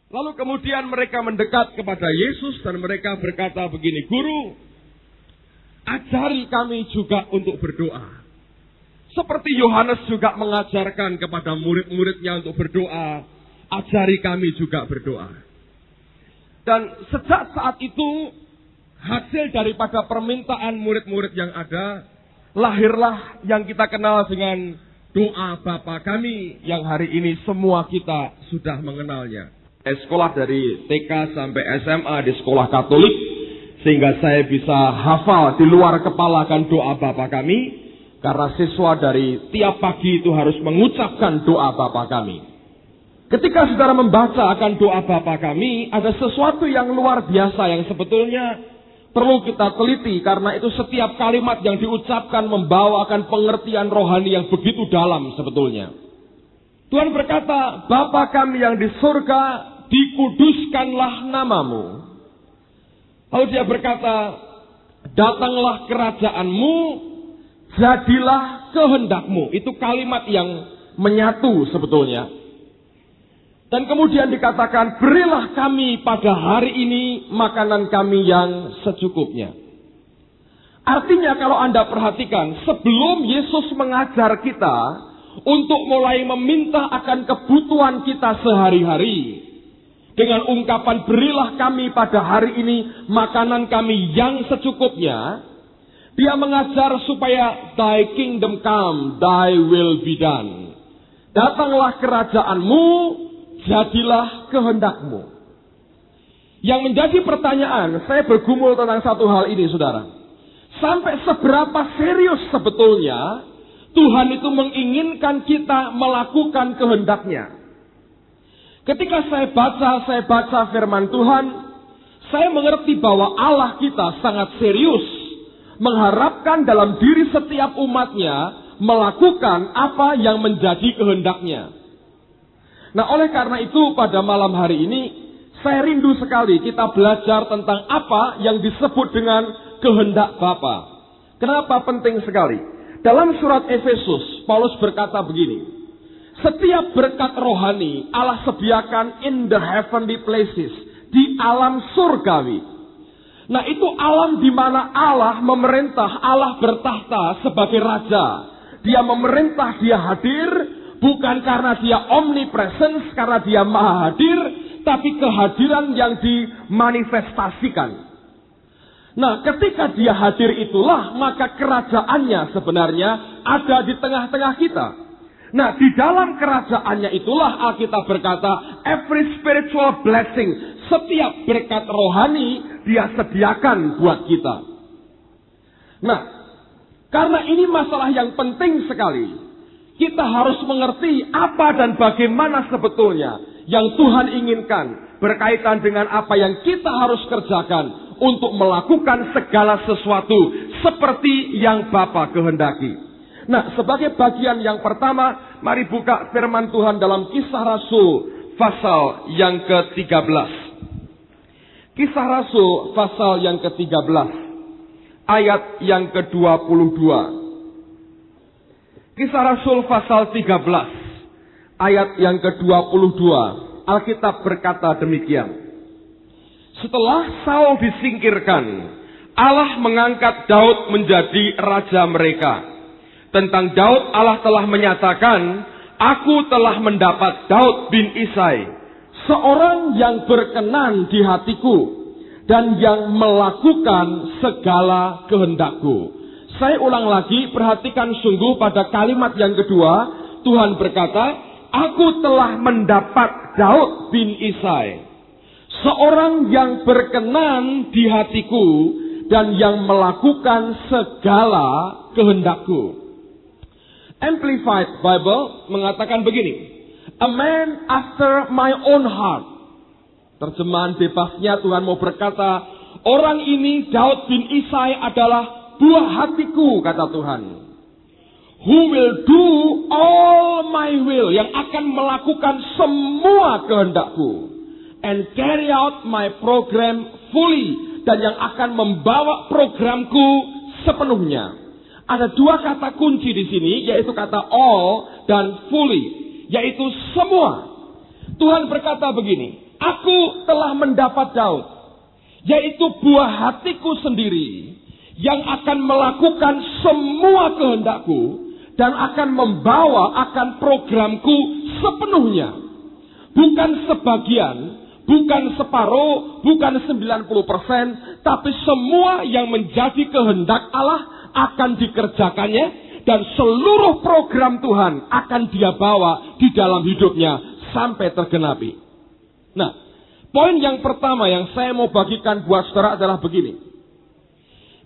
Lalu kemudian mereka mendekat kepada Yesus dan mereka berkata begini, Guru, ajari kami juga untuk berdoa. Seperti Yohanes juga mengajarkan kepada murid-muridnya untuk berdoa, ajari kami juga berdoa. Dan sejak saat itu, hasil daripada permintaan murid-murid yang ada, lahirlah yang kita kenal dengan doa Bapa kami yang hari ini semua kita sudah mengenalnya. Sekolah dari TK sampai SMA di sekolah Katolik, sehingga saya bisa hafal di luar kepala akan doa Bapa kami, karena siswa dari tiap pagi itu harus mengucapkan doa Bapa kami. Ketika saudara membaca akan doa Bapa kami, ada sesuatu yang luar biasa yang sebetulnya perlu kita teliti, karena itu setiap kalimat yang diucapkan membawakan pengertian rohani yang begitu dalam sebetulnya. Tuhan berkata, Bapa kami yang di surga, dikuduskanlah namamu. Lalu dia berkata, datanglah kerajaanmu, jadilah kehendakmu. Itu kalimat yang menyatu sebetulnya. Dan kemudian dikatakan, berilah kami pada hari ini makanan kami yang secukupnya. Artinya kalau Anda perhatikan, sebelum Yesus mengajar kita untuk mulai meminta akan kebutuhan kita sehari-hari, dengan ungkapan berilah kami pada hari ini makanan kami yang secukupnya, dia mengajar supaya thy kingdom come, thy will be done. Datanglah kerajaanmu, jadilah kehendakmu. Yang menjadi pertanyaan, saya bergumul tentang satu hal ini, saudara. Sampai seberapa serius sebetulnya Tuhan itu menginginkan kita melakukan kehendaknya. Ketika saya baca firman Tuhan, saya mengerti bahwa Allah kita sangat serius mengharapkan dalam diri setiap umatnya melakukan apa yang menjadi kehendaknya. Nah, oleh karena itu pada malam hari ini saya rindu sekali kita belajar tentang apa yang disebut dengan kehendak Bapa. Kenapa penting sekali? Dalam surat Efesus, Paulus berkata begini, setiap berkat rohani Allah sediakan in the heavenly places, di alam surgawi. Nah, itu alam di mana Allah memerintah, Allah bertahta sebagai raja. Dia memerintah, dia hadir, bukan karena dia omnipresence, karena dia maha hadir, tapi kehadiran yang dimanifestasikan. Nah, ketika dia hadir itulah, maka kerajaannya sebenarnya ada di tengah-tengah kita. Nah, di dalam kerajaannya itulah Alkitab berkata, every spiritual blessing, setiap berkat rohani dia sediakan buat kita. Nah, karena ini masalah yang penting sekali, kita harus mengerti apa dan bagaimana sebetulnya yang Tuhan inginkan berkaitan dengan apa yang kita harus kerjakan untuk melakukan segala sesuatu seperti yang Bapa kehendaki. Nah, sebagai bagian yang pertama, mari buka firman Tuhan dalam Kisah Rasul pasal yang ke-13. Kisah Rasul pasal yang ke-13, ayat yang ke-22. Kisah Rasul pasal 13, ayat yang ke-22. Alkitab berkata demikian. Setelah Saul disingkirkan, Allah mengangkat Daud menjadi raja mereka. Tentang Daud Allah telah menyatakan, aku telah mendapat Daud bin Isai, seorang yang berkenan di hatiku dan yang melakukan segala kehendakku. Saya ulang lagi, perhatikan sungguh pada kalimat yang kedua. Tuhan berkata, aku telah mendapat Daud bin Isai, seorang yang berkenan di hatiku dan yang melakukan segala kehendakku. Amplified Bible mengatakan begini, a man after my own heart. Terjemahan bebasnya Tuhan mau berkata, orang ini Daud bin Isai adalah buah hatiku, kata Tuhan. Who will do all my will, yang akan melakukan semua kehendakku. And carry out my program fully, dan yang akan membawa programku sepenuhnya. Ada dua kata kunci di sini, yaitu kata all dan fully, yaitu semua. Tuhan berkata begini, Aku telah mendapat Daud, yaitu buah hatiku sendiri, yang akan melakukan semua kehendakku, dan akan membawa akan programku sepenuhnya. Bukan sebagian, bukan separuh, bukan 90%, tapi semua yang menjadi kehendak Allah akan dikerjakannya, dan seluruh program Tuhan akan dia bawa di dalam hidupnya sampai tergenapi. Nah, poin yang pertama yang saya mau bagikan buat saudara adalah begini.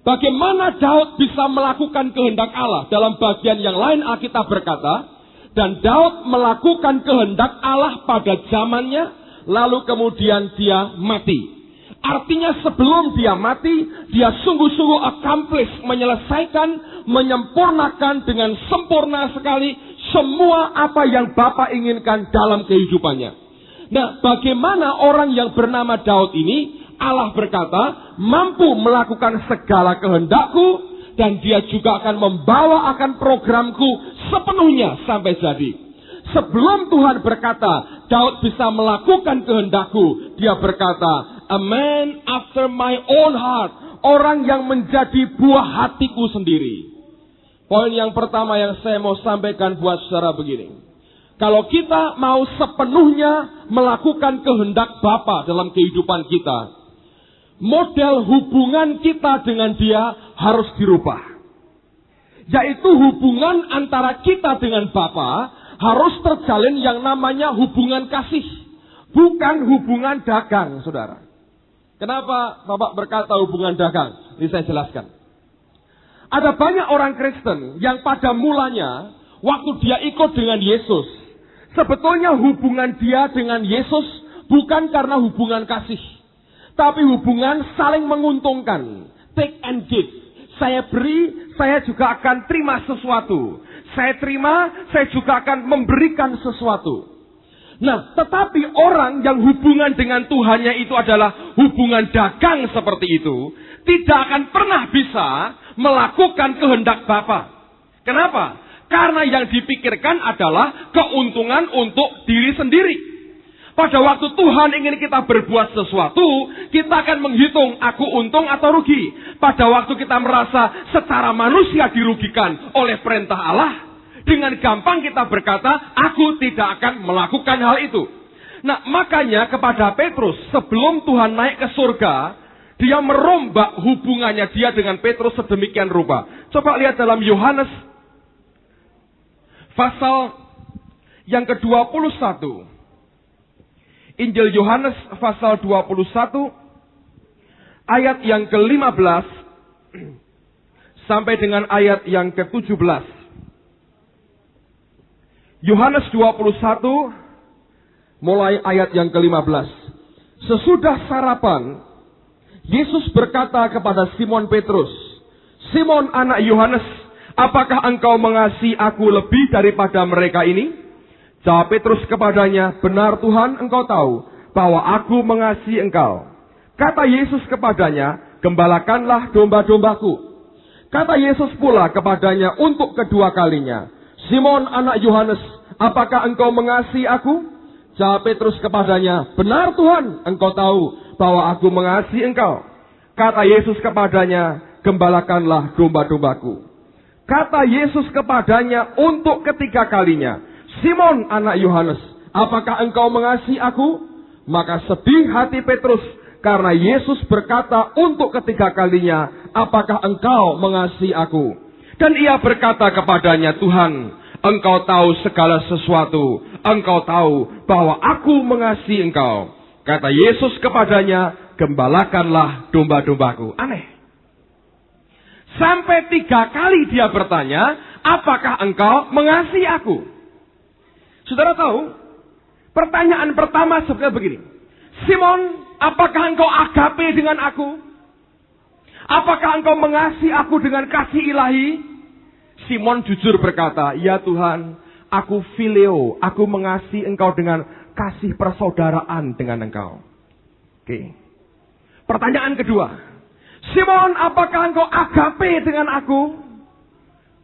Bagaimana Daud bisa melakukan kehendak Allah? Dalam bagian yang lain Alkitab berkata, dan Daud melakukan kehendak Allah pada zamannya, lalu kemudian dia mati. Artinya sebelum dia mati, dia sungguh-sungguh accomplish, menyelesaikan, menyempurnakan dengan sempurna sekali semua apa yang Bapa inginkan dalam kehidupannya. Nah, bagaimana orang yang bernama Daud ini, Allah berkata, mampu melakukan segala kehendakku, dan dia juga akan membawa akan programku sepenuhnya sampai jadi. Sebelum Tuhan berkata, Daud bisa melakukan kehendakku, dia berkata, a man after my own heart, orang yang menjadi buah hatiku sendiri. Poin yang pertama yang saya mau sampaikan buat saudara begini. Kalau kita mau sepenuhnya melakukan kehendak Bapa dalam kehidupan kita, model hubungan kita dengan dia harus dirubah. Yaitu hubungan antara kita dengan Bapa harus terjalin yang namanya hubungan kasih. Bukan hubungan dagang, saudara. Kenapa Bapak berkata hubungan dagang? Ini saya jelaskan. Ada banyak orang Kristen yang pada mulanya, waktu dia ikut dengan Yesus, sebetulnya hubungan dia dengan Yesus bukan karena hubungan kasih, tapi hubungan saling menguntungkan. Take and give. Saya beri, saya juga akan terima sesuatu. Saya terima, saya juga akan memberikan sesuatu. Nah, tetapi orang yang hubungan dengan Tuhannya itu adalah hubungan dagang seperti itu, tidak akan pernah bisa melakukan kehendak Bapa. Kenapa? Karena yang dipikirkan adalah keuntungan untuk diri sendiri. Pada waktu Tuhan ingin kita berbuat sesuatu, kita akan menghitung aku untung atau rugi. Pada waktu kita merasa secara manusia dirugikan oleh perintah Allah, dengan gampang kita berkata, aku tidak akan melakukan hal itu. Nah, makanya kepada Petrus, sebelum Tuhan naik ke surga, dia merombak hubungannya dia dengan Petrus sedemikian rupa. Coba lihat dalam Yohanes pasal yang ke-21. Injil Yohanes pasal 21 ayat yang ke-15 sampai dengan ayat yang ke-17. Yohanes 21 mulai ayat yang ke-15. Sesudah sarapan, Yesus berkata kepada Simon Petrus, Simon anak Yohanes, apakah engkau mengasihi aku lebih daripada mereka ini? Jawab Petrus kepadanya, benar Tuhan, engkau tahu bahwa aku mengasihi engkau. Kata Yesus kepadanya, gembalakanlah domba-dombaku. Kata Yesus pula kepadanya untuk kedua kalinya, Simon anak Yohanes, apakah engkau mengasihi aku? Jawab Petrus kepadanya, benar Tuhan, engkau tahu bahwa aku mengasihi engkau. Kata Yesus kepadanya, gembalakanlah domba-dombaku. Kata Yesus kepadanya untuk ketiga kalinya, Simon anak Yohanes, apakah engkau mengasihi aku? Maka sedih hati Petrus karena Yesus berkata untuk ketiga kalinya, apakah engkau mengasihi aku? Dan ia berkata kepadanya, Tuhan, engkau tahu segala sesuatu. Engkau tahu bahwa aku mengasihi engkau. Kata Yesus kepadanya, gembalakanlah domba-dombaku. Aneh. Sampai 3 kali dia bertanya, apakah engkau mengasihi aku? Saudara tahu, pertanyaan pertama sebenarnya begini. Simon, apakah engkau agape dengan aku? Apakah engkau mengasihi aku dengan kasih ilahi? Simon jujur berkata, ya Tuhan, aku phileo, aku mengasihi engkau dengan kasih persaudaraan dengan engkau. Oke. Pertanyaan kedua, Simon, apakah engkau agape dengan aku?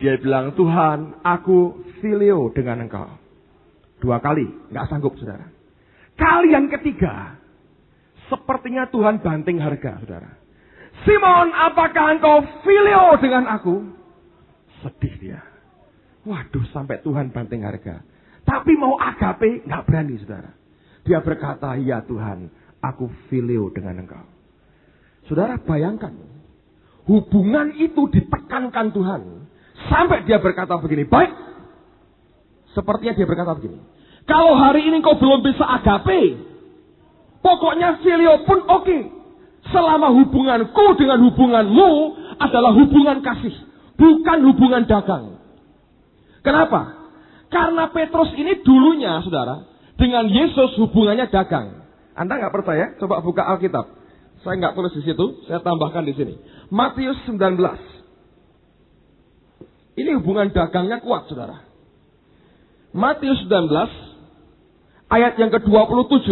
Dia bilang, Tuhan, aku phileo dengan engkau. 2 kali, nggak sanggup saudara. Kali yang ketiga, sepertinya Tuhan banting harga, saudara. Simon, apakah engkau filio dengan aku? Sedih dia. Waduh, sampai Tuhan banting harga. Tapi mau agape, nggak berani, saudara. Dia berkata, ya Tuhan, aku filio dengan engkau. Saudara, bayangkan. Hubungan itu ditekankan Tuhan. Sampai dia berkata begini, baik. Sepertinya dia berkata begini. Kalau hari ini kau belum bisa agape, pokoknya filio pun oke. Selama hubunganku dengan hubunganmu adalah hubungan kasih, bukan hubungan dagang. Kenapa? Karena Petrus ini dulunya, saudara, dengan Yesus hubungannya dagang. Anda nggak percaya? Coba buka Alkitab. Saya nggak tulis di situ, saya tambahkan di sini. Matius 19. Ini hubungan dagangnya kuat, saudara. Matius 19. Ayat yang ke-27.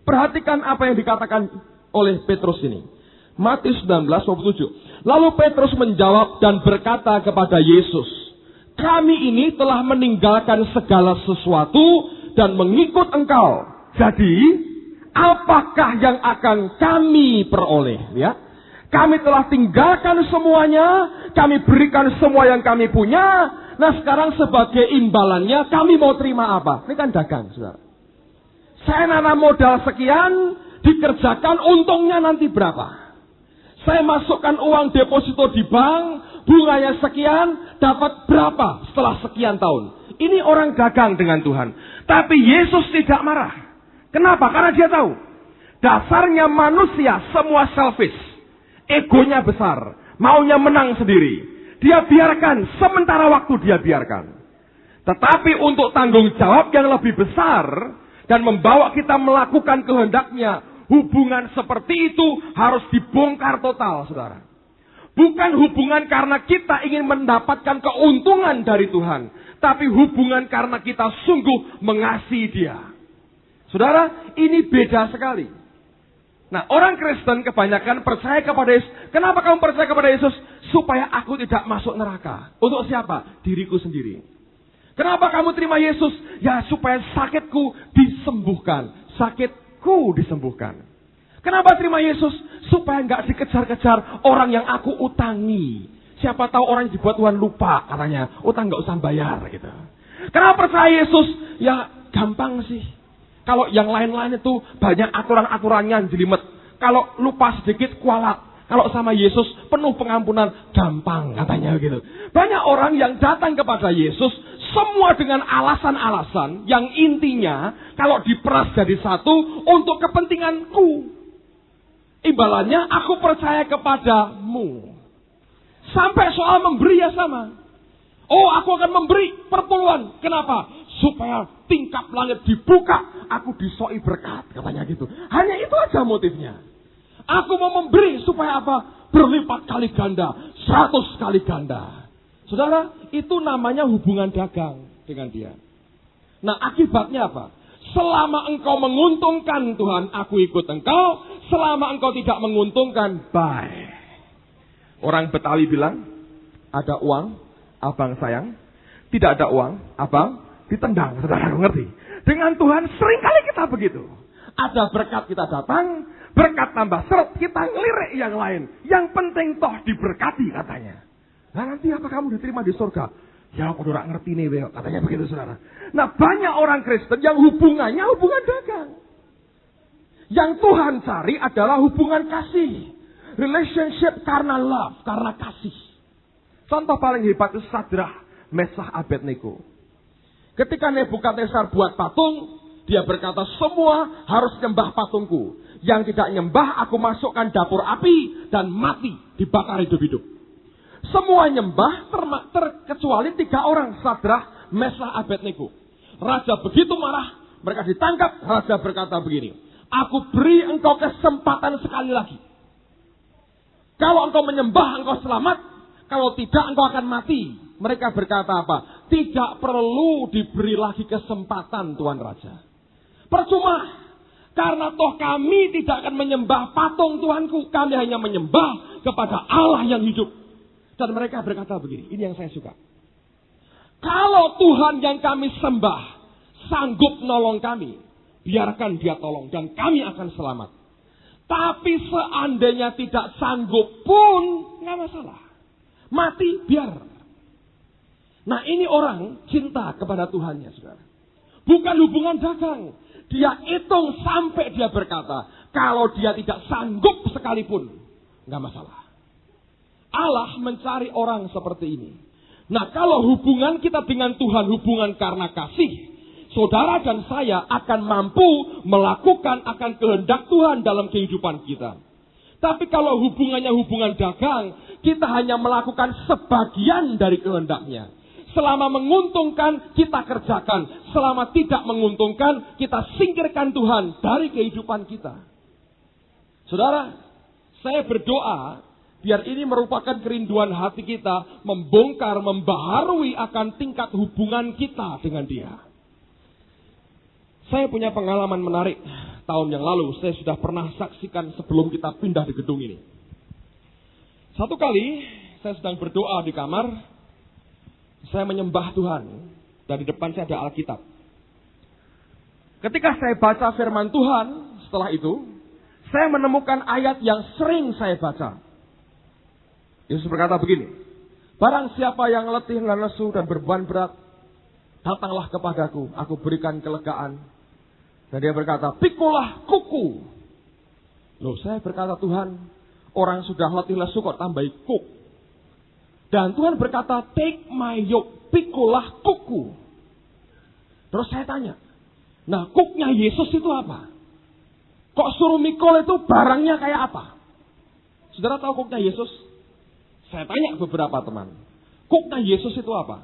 Perhatikan apa yang dikatakan oleh Petrus ini. Matius 19:27. Lalu Petrus menjawab dan berkata kepada Yesus, kami ini telah meninggalkan segala sesuatu dan mengikut engkau. Jadi, apakah yang akan kami peroleh? Ya, kami telah tinggalkan semuanya, kami berikan semua yang kami punya. Nah sekarang sebagai imbalannya kami mau terima apa? Ini kan dagang, saudara. Saya nanam modal sekian, dikerjakan untungnya nanti berapa? Saya masukkan uang deposito di bank, bunganya sekian, dapat berapa setelah sekian tahun? Ini orang dagang dengan Tuhan. Tapi Yesus tidak marah. Kenapa? Karena dia tahu. Dasarnya manusia semua selfish. Egonya besar. Maunya menang sendiri. Dia biarkan, sementara waktu dia biarkan. Tetapi untuk tanggung jawab yang lebih besar, dan membawa kita melakukan kehendaknya, hubungan seperti itu harus dibongkar total, saudara. Bukan hubungan karena kita ingin mendapatkan keuntungan dari Tuhan, tapi hubungan karena kita sungguh mengasihi dia. Saudara, ini beda sekali. Nah, orang Kristen kebanyakan percaya kepada Yesus. Kenapa kamu percaya kepada Yesus? Supaya aku tidak masuk neraka. Untuk siapa? Diriku sendiri. Kenapa kamu terima Yesus? Ya, supaya sakitku disembuhkan. Sakitku disembuhkan. Kenapa terima Yesus? Supaya nggak dikejar-kejar orang yang aku utangi. Siapa tahu orang yang dibuat Tuhan lupa, katanya. Utang nggak usah bayar, gitu. Kenapa percaya Yesus? Ya, gampang sih. Kalau yang lain-lain itu banyak aturan-aturannya jelimet. Kalau lupa sedikit kualat. Kalau sama Yesus penuh pengampunan, gampang katanya gitu. Banyak orang yang datang kepada Yesus semua dengan alasan-alasan yang intinya kalau diperas jadi satu untuk kepentinganku. Imbalannya aku percaya kepadamu. Sampai soal memberi ya sama. Oh, aku akan memberi perpuluhan. Kenapa? Supaya tingkap langit dibuka, aku disoi berkat, katanya gitu. Hanya itu aja motifnya. Aku mau memberi supaya apa? Berlipat kali ganda, 100 kali ganda. Saudara, itu namanya hubungan dagang dengan dia. Nah, akibatnya apa? Selama engkau menguntungkan Tuhan, aku ikut engkau. Selama engkau tidak menguntungkan, bye. Orang Betawi bilang, ada uang, abang sayang. Tidak ada uang, abang ditendang. Saudara ngerti? Dengan Tuhan seringkali kita begitu. Ada berkat kita datang, berkat tambah seret, kita ngelirik yang lain. Yang penting toh diberkati katanya. Nah nanti apa kamu diterima di surga? Ya aku udah ngerti nih, katanya begitu, saudara. Nah banyak orang Kristen yang hubungannya hubungan dagang. Yang Tuhan cari adalah hubungan kasih. Relationship karena love, karena kasih. Contoh paling hebat itu Sadrah, Mesah, Abednego. Ketika Nebukadnezar buat patung, dia berkata semua harus nyembah patungku. Yang tidak nyembah aku masukkan dapur api dan mati, dibakar hidup-hidup. Semua nyembah terkecuali 3 orang, Sadrah, Mesah, Abednego. Raja begitu marah, mereka ditangkap. Raja berkata begini, aku beri engkau kesempatan sekali lagi. Kalau engkau menyembah, engkau selamat. Kalau tidak, engkau akan mati. Mereka berkata apa? Tidak perlu diberi lagi kesempatan, Tuan Raja. Percuma. Karena toh kami tidak akan menyembah patung Tuhanku. Kami hanya menyembah kepada Allah yang hidup. Dan mereka berkata begini. Ini yang saya suka. Kalau Tuhan yang kami sembah sanggup nolong kami. biarkan dia tolong dan kami akan selamat. Tapi seandainya tidak sanggup pun, nggak masalah. Mati, biar. Nah ini orang cinta kepada Tuhannya, saudara. Bukan hubungan dagang. Dia hitung sampai dia berkata, kalau dia tidak sanggup sekalipun, nggak masalah. Allah mencari orang seperti ini. Nah kalau hubungan kita dengan Tuhan hubungan karena kasih, saudara dan saya akan mampu melakukan akan kehendak Tuhan dalam kehidupan kita. Tapi kalau hubungannya hubungan dagang, kita hanya melakukan sebagian dari kehendaknya. Selama menguntungkan, kita kerjakan. Selama tidak menguntungkan, kita singkirkan Tuhan dari kehidupan kita. Saudara, saya berdoa, biar ini merupakan kerinduan hati kita, membongkar, membaharui akan tingkat hubungan kita dengan Dia. Saya punya pengalaman menarik tahun yang lalu. Saya sudah pernah saksikan sebelum kita pindah di gedung ini. Satu kali saya sedang berdoa di kamar. Saya menyembah Tuhan. Dan di depan saya ada Alkitab. Ketika saya baca firman Tuhan, setelah itu saya menemukan ayat yang sering saya baca. Yesus berkata begini. Barang siapa yang letih dan lesu dan beban berat, datanglah kepadaku, aku berikan kelegaan. Dan dia berkata, pikulah kuku. Loh, saya berkata, Tuhan, orang sudah letih lesu kok tambahi kuk. Dan Tuhan berkata, take my yoke, pikulah kuku. Terus saya tanya, nah kuknya Yesus itu apa? Kok suruh mikul itu barangnya kayak apa? Saudara tahu kuknya Yesus? Saya tanya beberapa teman, kuknya Yesus itu apa?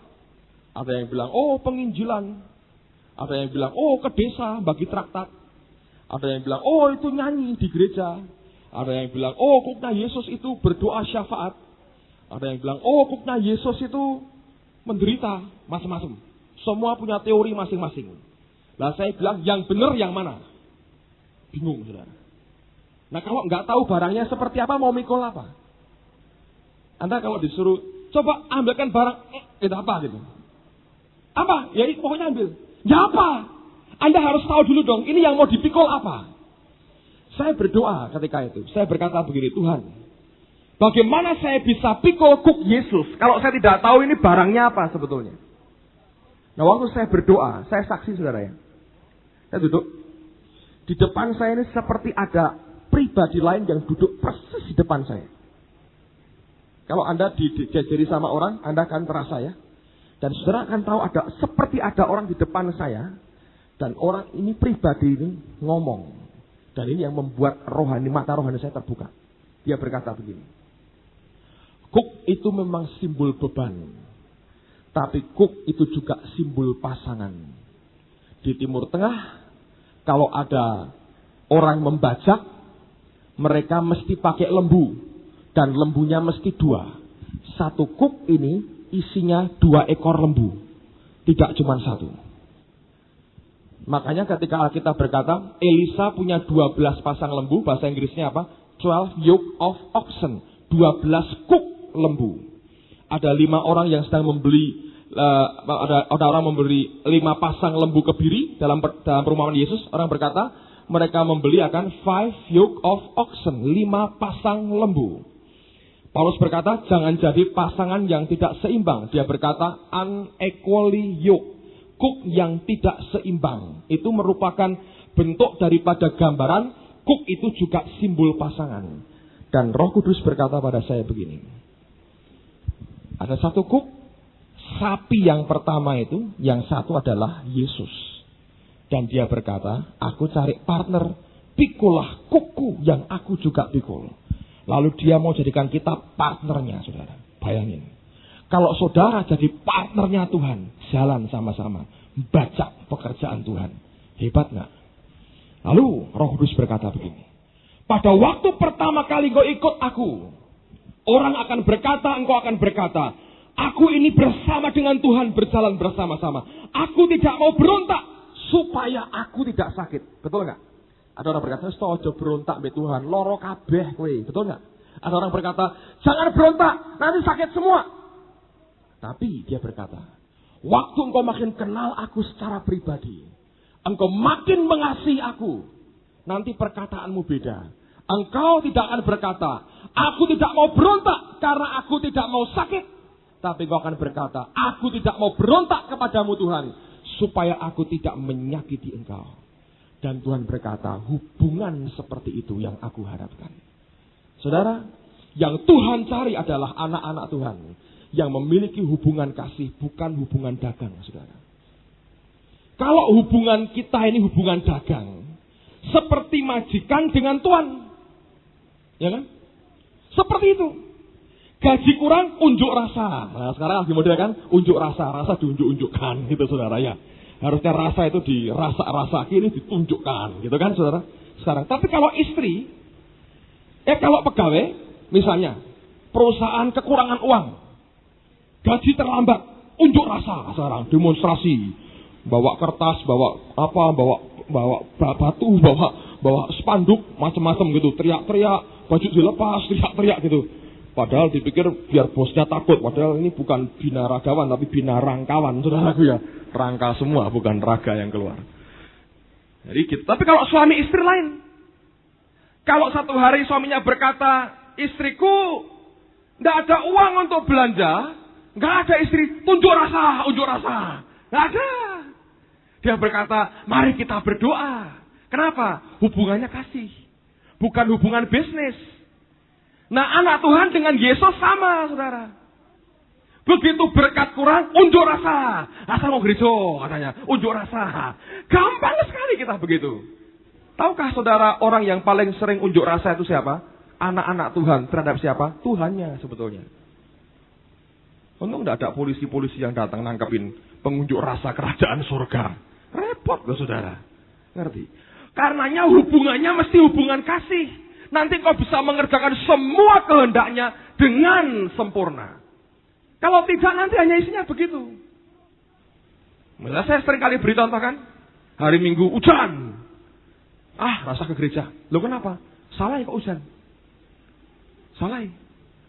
Ada yang bilang, oh penginjilan. Ada yang bilang, oh ke desa bagi traktat. Ada yang bilang, oh itu nyanyi di gereja. Ada yang bilang, oh kuknya Yesus itu berdoa syafaat. Ada yang bilang, oh kuknya Yesus itu menderita macam-macam. Semua punya teori masing-masing. Nah saya bilang, yang benar yang mana? Bingung, saudara. Nah kalau nggak tahu barangnya seperti apa, mau mikul apa? Anda kalau disuruh, coba ambilkan barang, itu apa gitu? Apa? Ya pokoknya ambil. Ya apa? Anda harus tahu dulu dong, ini yang mau dipikul apa? Saya berdoa ketika itu. Saya berkata begini, Tuhan, bagaimana saya bisa pikul kuk Yesus kalau saya tidak tahu ini barangnya apa sebetulnya? Nah waktu saya berdoa, saya saksi saudara ya. Saya duduk. Di depan saya ini seperti ada pribadi lain yang duduk persis di depan saya. Kalau Anda dijajari sama orang, Anda akan terasa ya. Dan saudara akan tahu seperti ada orang di depan saya. Dan orang ini pribadi ini ngomong. Dan ini yang membuat mata rohani saya terbuka. Dia berkata begini. Kuk itu memang simbol beban. Tapi kuk itu juga simbol pasangan. Di Timur Tengah, kalau ada orang membajak, mereka mesti pakai lembu. Dan lembunya mesti 2. Satu kuk ini isinya 2 ekor lembu. Tidak cuma 1. Makanya ketika Alkitab berkata, Elisa punya 12 pasang lembu, bahasa Inggrisnya apa? 12 yoke of oxen. 12 kuk lembu. Ada 5 orang yang sedang membeli, ada orang memberi 5 pasang lembu kebiri dalam perumpamaan Yesus. Orang berkata, mereka membeli akan 5 yoke of oxen. 5 pasang lembu. Paulus berkata, jangan jadi pasangan yang tidak seimbang. Dia berkata, unequally yoke. Kuk yang tidak seimbang. Itu merupakan bentuk daripada gambaran. Kuk itu juga simbol pasangan. Dan Roh Kudus berkata pada saya begini. Ada satu kuk. Sapi yang pertama itu, yang satu adalah Yesus. Dan dia berkata, aku cari partner. Pikulah kuku yang aku juga pikul. Lalu dia mau jadikan kita partnernya, saudara. Bayangin. Kalau saudara jadi partnernya Tuhan, jalan sama-sama. Baca pekerjaan Tuhan. Hebat gak? Lalu Roh Kudus berkata begini. Pada waktu pertama kali kau ikut aku, orang akan berkata, engkau akan berkata, aku ini bersama dengan Tuhan berjalan bersama-sama. Aku tidak mau berontak supaya aku tidak sakit. Betul gak? Ada orang berkata, "Stojo berontak be Tuhan, loro kabeh kowe." Betul enggak? Ada orang berkata, "Jangan berontak, nanti sakit semua." Tapi dia berkata, "Waktu engkau makin kenal aku secara pribadi, engkau makin mengasihi aku, nanti perkataanmu beda. Engkau tidak akan berkata, aku tidak mau berontak karena aku tidak mau sakit. Tapi engkau akan berkata, aku tidak mau berontak kepadamu Tuhan, supaya aku tidak menyakiti engkau. Dan Tuhan berkata, hubungan seperti itu yang aku harapkan. Saudara, yang Tuhan cari adalah anak-anak Tuhan yang memiliki hubungan kasih, bukan hubungan dagang, saudara. Kalau hubungan kita ini hubungan dagang, seperti majikan dengan tuan, ya kan? Seperti itu. Gaji kurang, unjuk rasa. Nah, sekarang lagi model kan, unjuk rasa, rasa diunjuk-unjukkan, gitu saudara ya. Harusnya rasa itu dirasa-rasa, ini ditunjukkan, gitu kan saudara. Sekarang, tapi kalau istri, kalau pegawai, misalnya perusahaan kekurangan uang, gaji terlambat, unjuk rasa sekarang, demonstrasi, bawa kertas, bawa batu, bawa spanduk, macam-macam gitu, teriak-teriak, baju dilepas, teriak-teriak gitu. Padahal dipikir biar bosnya takut, padahal ini bukan binaragawan tapi binarangkawan, saudaraku ya, rangka semua, bukan raga yang keluar. Jadi gitu. Tapi kalau suami istri lain, kalau satu hari suaminya berkata, istriku tidak ada uang untuk belanja, nggak ada istri, unjuk rasa, nggak ada. Dia berkata, mari kita berdoa. Kenapa? Hubungannya kasih, bukan hubungan bisnis. Nah, anak Tuhan dengan Yesus sama, saudara. Begitu berkat kurang, unjuk rasa. Asal mau gereja, katanya, unjuk rasa. Gampang sekali kita begitu. Tahukah saudara, orang yang paling sering unjuk rasa itu siapa? Anak-anak Tuhan terhadap siapa? Tuhannya sebetulnya. Untung tidak ada polisi-polisi yang datang nangkepin pengunjuk rasa kerajaan surga. Repot loh saudara. Ngerti? Karenanya hubungannya mesti hubungan kasih. Nanti kau bisa mengerjakan semua kehendaknya dengan sempurna. Kalau tidak nanti hanya isinya begitu. Malah saya sering kali beri contoh kan. Hari Minggu hujan. Rasa ke gereja. Loh kenapa? Salah ya kok hujan. Salah ya.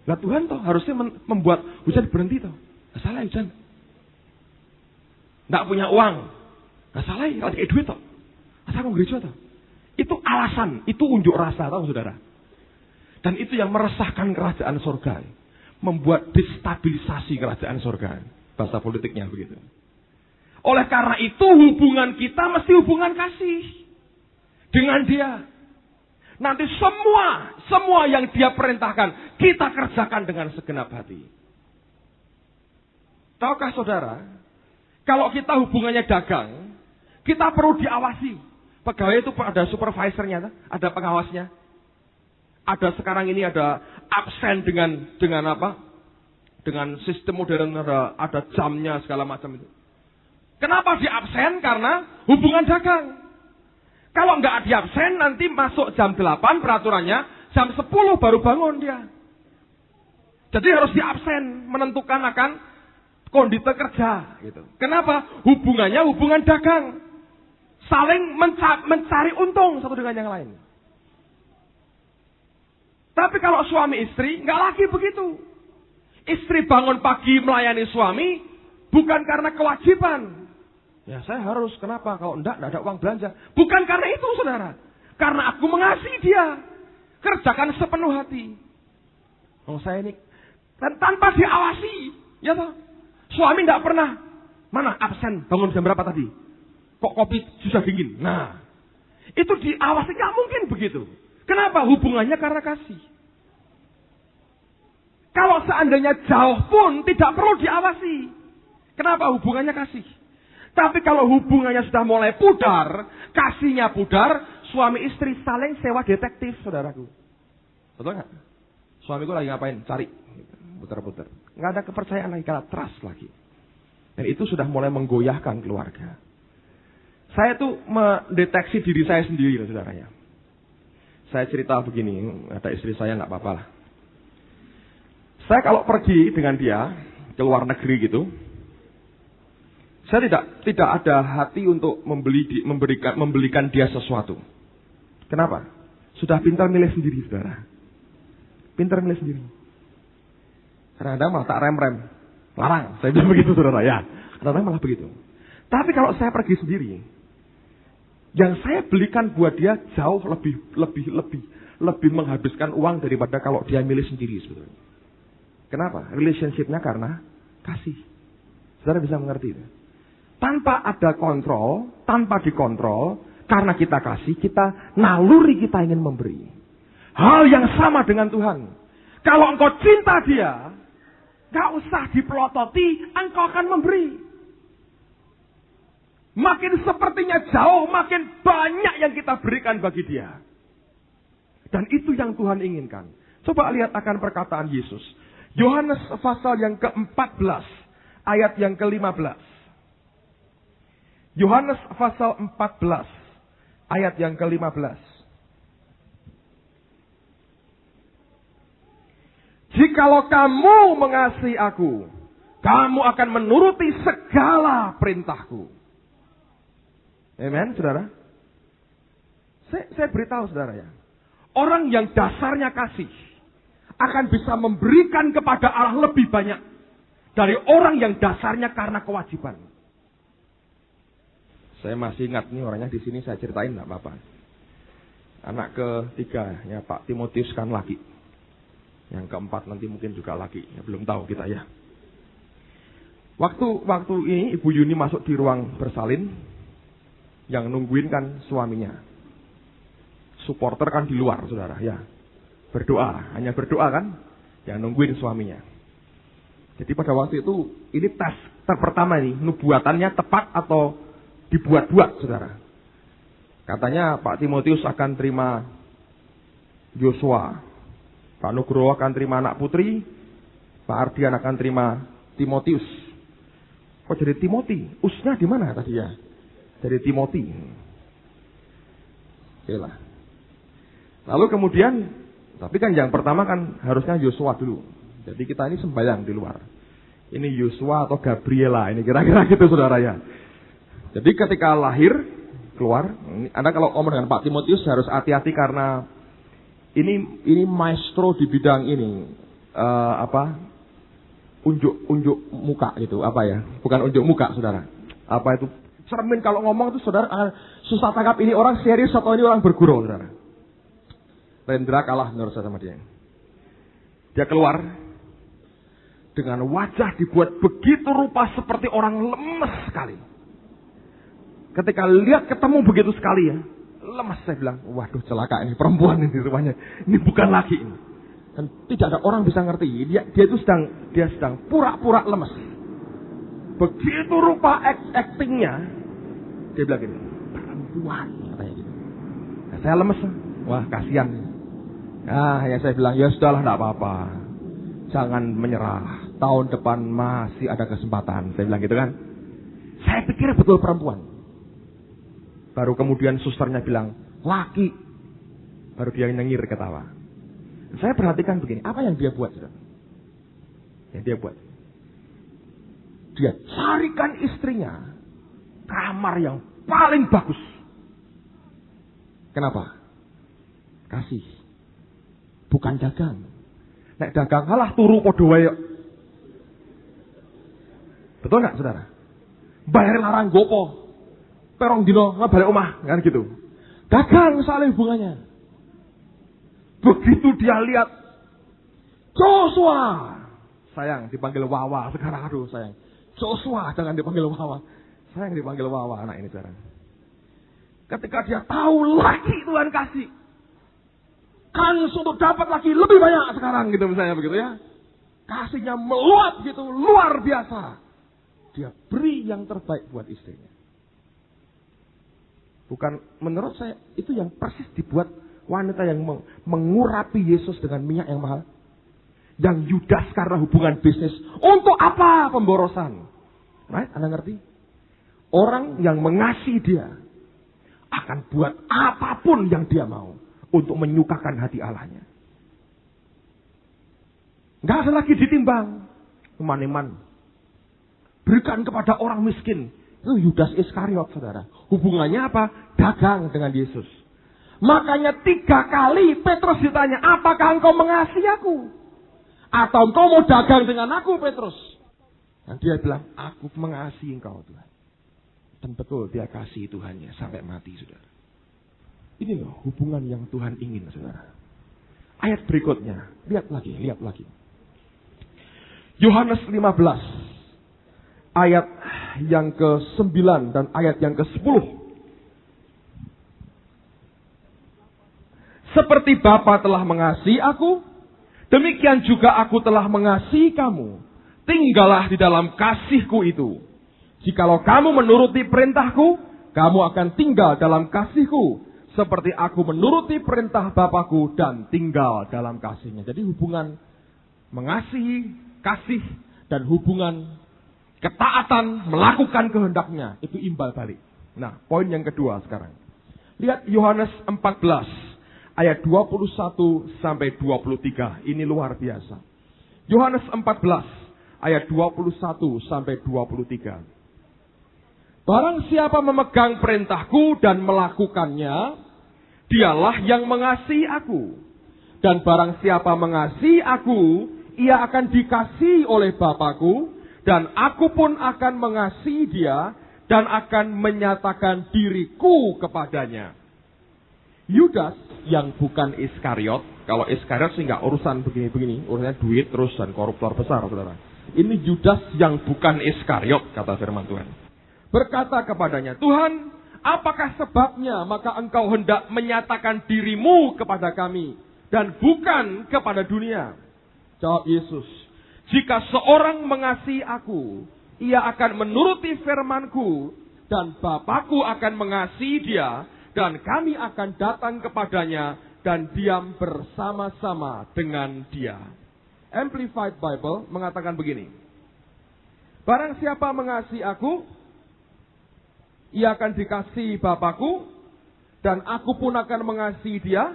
Lah Tuhan toh harusnya membuat hujan berhenti toh. Salah hujan. Nggak punya uang. Salah ya. Kalau kayak duit toh. Asal mau gereja toh. Itu alasan, itu unjuk rasa, tahu saudara. Dan itu yang meresahkan kerajaan surga. Membuat destabilisasi kerajaan surga. Bahasa politiknya begitu. Oleh karena itu hubungan kita mesti hubungan kasih. Dengan dia. Nanti semua yang dia perintahkan, kita kerjakan dengan segenap hati. Tahukah saudara, kalau kita hubungannya dagang, kita perlu diawasi. Pegawai itu ada supervisornya, ada pengawasnya. Ada sekarang ini ada absen dengan apa? Dengan sistem modern ada jamnya segala macam itu. Kenapa di absen? Karena hubungan dagang. Kalau nggak di absen nanti masuk jam 8 peraturannya, jam 10 baru bangun dia. Jadi harus di absen menentukan akan kondisi kerja gitu. Kenapa? Hubungannya hubungan dagang. Saling mencari untung satu dengan yang lain. Tapi kalau suami istri, nggak lagi begitu. Istri bangun pagi melayani suami, bukan karena kewajiban. Ya saya harus, kenapa? Kalau enggak ada uang belanja. Bukan karena itu saudara. Karena aku mengasihi dia. Kerjakan sepenuh hati. Saya ini, dan tanpa diawasi. Ya toh. Suami nggak pernah. Mana absen, bangun jam berapa tadi? Kok kopi sudah dingin? Nah, itu diawasi nggak mungkin begitu. Kenapa? Hubungannya karena kasih. Kalau seandainya jauh pun tidak perlu diawasi. Kenapa? Hubungannya kasih. Tapi kalau hubungannya sudah mulai pudar, kasihnya pudar, suami istri saling sewa detektif, saudaraku. Betul nggak? Suamiku lagi ngapain? Cari, putar-putar. Nggak ada kepercayaan lagi, karena trust lagi. Dan itu sudah mulai menggoyahkan keluarga. Saya tuh mendeteksi diri saya sendiri, saudaranya. Saya cerita begini, ada istri saya nggak apa-apa lah. Saya kalau pergi dengan dia ke luar negeri gitu, saya tidak ada hati untuk membelikan dia sesuatu. Kenapa? Sudah pintar milih sendiri, saudara. Pintar milih sendiri. Kadang-kadang malah tak rem-rem, larang. Saya bilang begitu, saudara ya. Kadang-kadang malah begitu. Tapi kalau saya pergi sendiri, Yang saya belikan buat dia jauh lebih menghabiskan uang daripada kalau dia milih sendiri sebetulnya. Kenapa? Relationship-nya karena kasih. Saudara bisa mengerti itu. Tanpa ada kontrol, tanpa dikontrol, karena kita kasih, kita naluri kita ingin memberi. Hal yang sama dengan Tuhan. Kalau engkau cinta dia, gak usah dipelototi, engkau akan memberi. Makin sepertinya jauh, makin banyak yang kita berikan bagi dia. Dan itu yang Tuhan inginkan. Coba lihat akan perkataan Yesus. Yohanes pasal yang ke-14, ayat yang ke-15. Yohanes pasal 14, ayat yang ke-15. Jikalau kamu mengasihi aku, kamu akan menuruti segala perintahku. Amen, saudara. Saya beritahu saudara ya. Orang yang dasarnya kasih akan bisa memberikan kepada Allah lebih banyak dari orang yang dasarnya karena kewajiban. Saya masih ingat nih orangnya di sini, saya ceritain enggak apa-apa. Anak ketiga ya Pak Timotius kan laki. Yang keempat nanti mungkin juga laki. Ya, belum tahu kita ya. Waktu ini Ibu Yuni masuk di ruang bersalin, yang nungguin kan suaminya. Supporter kan di luar, saudara, ya. Berdoa, hanya berdoa kan, yang nungguin suaminya. Jadi pada waktu itu, ini tes pertama nih, nubuatannya tepat atau dibuat-buat, saudara. Katanya Pak Timotius akan terima Yosua, Pak Nugroho akan terima anak putri, Pak Ardian akan terima Timotius. Kok jadi Timoti? Usnya di mana tadi ya? Jadi Timoti. Oke lah. Lalu kemudian, tapi kan yang pertama kan harusnya Yosua dulu. Jadi kita ini sembahyang di luar. Ini Yosua atau Gabriela, ini kira-kira gitu saudara ya. Jadi ketika lahir, keluar, Anda kalau ngomong dengan Pak Timotius harus hati-hati karena ini maestro di bidang ini. Unjuk muka gitu, apa ya? Bukan unjuk muka saudara. Apa itu? Cermin kalau ngomong itu saudara susah tangkap ini orang serius atau ini orang bergurau saudara. Rendra kalah menurut saya sama dia. Dia keluar dengan wajah dibuat begitu rupa seperti orang lemes sekali. Ketika lihat ketemu begitu sekali ya, lemes saya bilang, waduh celaka ini perempuan ini rupanya. Ini bukan laki ini. Dan tidak ada orang bisa ngerti. Dia itu sedang pura-pura lemes. Begitu rupa actingnya, dia bilang gini, perempuan katanya gitu. Nah, saya lemes. Wah kasihan. Ya saya bilang, ya sudahlah enggak apa-apa. Jangan menyerah. Tahun depan masih ada kesempatan. Saya bilang gitu kan. Saya pikir betul perempuan. Baru kemudian susternya bilang, laki. Baru dia nyengir ketawa. Saya perhatikan begini, apa yang dia buat? Yang dia buat. Dia carikan istrinya kamar yang paling bagus. Kenapa? Kasih. Bukan dagang. Nek dagang kalah turu podo wae. Betul enggak, saudara? Bayar larang gopo. Perong dino balik omah, kan gitu. Dagang soal hubungannya. Begitu dia lihat Joshua, sayang dipanggil Wawa sekarang, aduh sayang. Joshua jangan dipanggil Wawa, sayang dipanggil Wawa anak ini sekarang. Ketika dia tahu lagi Tuhan kasih, kan untuk dapat lagi lebih banyak sekarang gitu misalnya begitu ya. Kasihnya meluap gitu, luar biasa. Dia beri yang terbaik buat istrinya. Bukan menurut saya itu yang persis dibuat wanita yang mengurapi Yesus dengan minyak yang mahal. Yang Yudas karena hubungan bisnis. Untuk apa pemborosan? Right? Anda ngerti? Orang yang mengasihi dia akan buat apapun yang dia mau untuk menyukakan hati Allahnya. Gak ada lagi ditimbang. Iman-iman. Berikan kepada orang miskin. Itu Yudas Iskariot, saudara. Hubungannya apa? Dagang dengan Yesus. Makanya 3 kali Petrus ditanya, apakah engkau mengasihi aku? Atau engkau mau dagang dengan aku, Petrus? Dan dia bilang, aku mengasihi engkau, Tuhan. Dan betul dia kasih Tuhannya sampai mati, saudara. Ini loh hubungan yang Tuhan ingin, saudara. Ayat berikutnya, lihat lagi. Yohanes 15, ayat yang ke-9 dan ayat yang ke-10. Seperti Bapa telah mengasihi aku, demikian juga aku telah mengasihi kamu. Tinggallah di dalam kasihku itu. Jikalau kamu menuruti perintahku, kamu akan tinggal dalam kasihku. Seperti aku menuruti perintah Bapakku dan tinggal dalam kasihnya. Jadi hubungan mengasihi, kasih, dan hubungan ketaatan, melakukan kehendaknya. Itu imbal balik. Nah, poin yang kedua sekarang. Lihat Yohanes 14. Ayat 21 sampai 23. Ini luar biasa. Yohanes 14 ayat 21 sampai 23. Barang siapa memegang perintahku dan melakukannya, dialah yang mengasihi aku. Dan barang siapa mengasihi aku, ia akan dikasihi oleh Bapakku, dan aku pun akan mengasihi dia dan akan menyatakan diriku kepadanya. Yudas yang bukan Iskariot, kalau Iskariot sih nggak urusan begini-begini, urusannya duit terus dan koruptor besar, saudara. Ini Yudas yang bukan Iskariot, kata firman Tuhan. Berkata kepadanya, Tuhan, apakah sebabnya maka engkau hendak menyatakan dirimu kepada kami dan bukan kepada dunia? Jawab Yesus, jika seorang mengasihi aku, ia akan menuruti firmanku dan Bapakku akan mengasihi dia. Dan kami akan datang kepadanya dan diam bersama-sama dengan dia. Amplified Bible mengatakan begini. Barang siapa mengasihi aku, ia akan dikasihi Bapakku, dan aku pun akan mengasihi dia.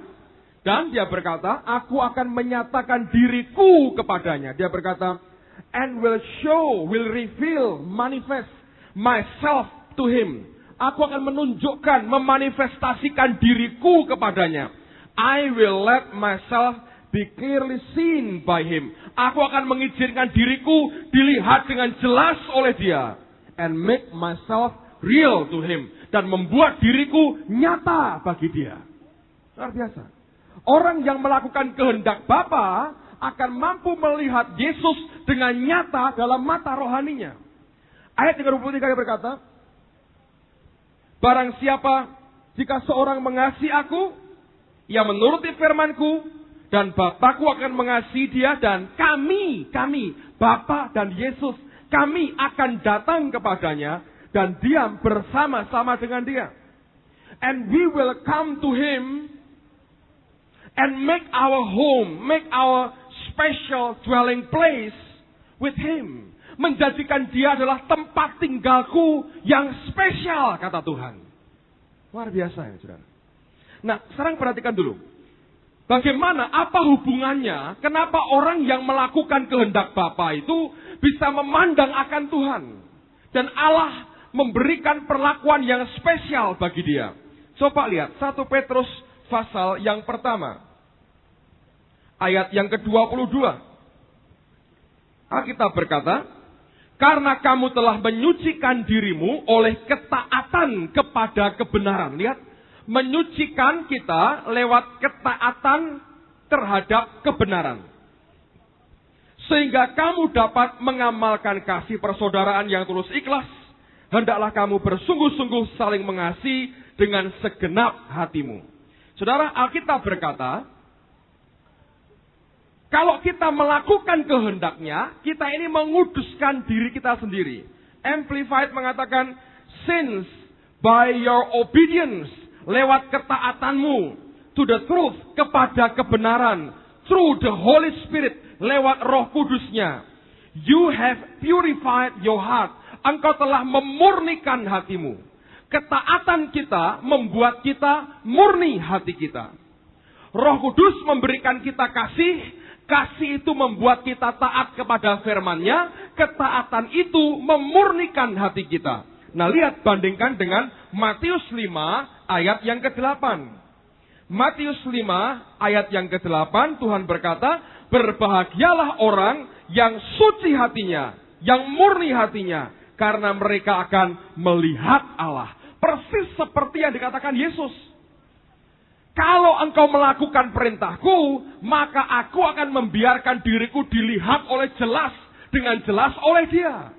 Dan dia berkata, aku akan menyatakan diriku kepadanya. Dia berkata, and will show, will reveal, manifest myself to him. Aku akan menunjukkan, memanifestasikan diriku kepadanya. I will let myself be clearly seen by him. Aku akan mengizinkan diriku dilihat dengan jelas oleh dia. And make myself real to him. Dan membuat diriku nyata bagi dia. Luar biasa. Orang yang melakukan kehendak Bapa akan mampu melihat Yesus dengan nyata dalam mata rohaninya. Ayat 33 berkata, barang siapa, jika seorang mengasihi aku, ia menuruti firmanku, dan Bapakku akan mengasihi dia, dan kami, Bapa dan Yesus, kami akan datang kepadanya, dan diam bersama-sama dengan dia. And we will come to him, and make our home, make our special dwelling place with him. Menjadikan dia adalah tempat tinggalku yang spesial, kata Tuhan. Luar biasa ya, saudara. Nah, sekarang perhatikan dulu. Bagaimana, apa hubungannya, kenapa orang yang melakukan kehendak Bapa itu bisa memandang akan Tuhan. Dan Allah memberikan perlakuan yang spesial bagi dia. Coba lihat, 1 Petrus pasal yang pertama. Ayat yang ke-22. Alkitab berkata, karena kamu telah menyucikan dirimu oleh ketaatan kepada kebenaran. Lihat, menyucikan kita lewat ketaatan terhadap kebenaran. Sehingga kamu dapat mengamalkan kasih persaudaraan yang tulus ikhlas. Hendaklah kamu bersungguh-sungguh saling mengasihi dengan segenap hatimu. Saudara, Alkitab berkata, kalau kita melakukan kehendaknya, kita ini menguduskan diri kita sendiri. Amplified mengatakan, since by your obedience, lewat ketaatanmu, to the truth, kepada kebenaran, through the Holy Spirit, lewat Roh Kudusnya, you have purified your heart. Engkau telah memurnikan hatimu. Ketaatan kita membuat kita murni hati kita. Roh Kudus memberikan kita kasih. Kasih itu membuat kita taat kepada firman-Nya. Ketaatan itu memurnikan hati kita. Nah, lihat, bandingkan dengan Matius 5 ayat yang ke-8. Matius 5 ayat yang ke-8, Tuhan berkata, berbahagialah orang yang suci hatinya, yang murni hatinya, Karena mereka akan melihat Allah. Persis seperti yang dikatakan Yesus. Kalau engkau melakukan perintahku, maka aku akan membiarkan diriku dilihat dengan jelas oleh dia.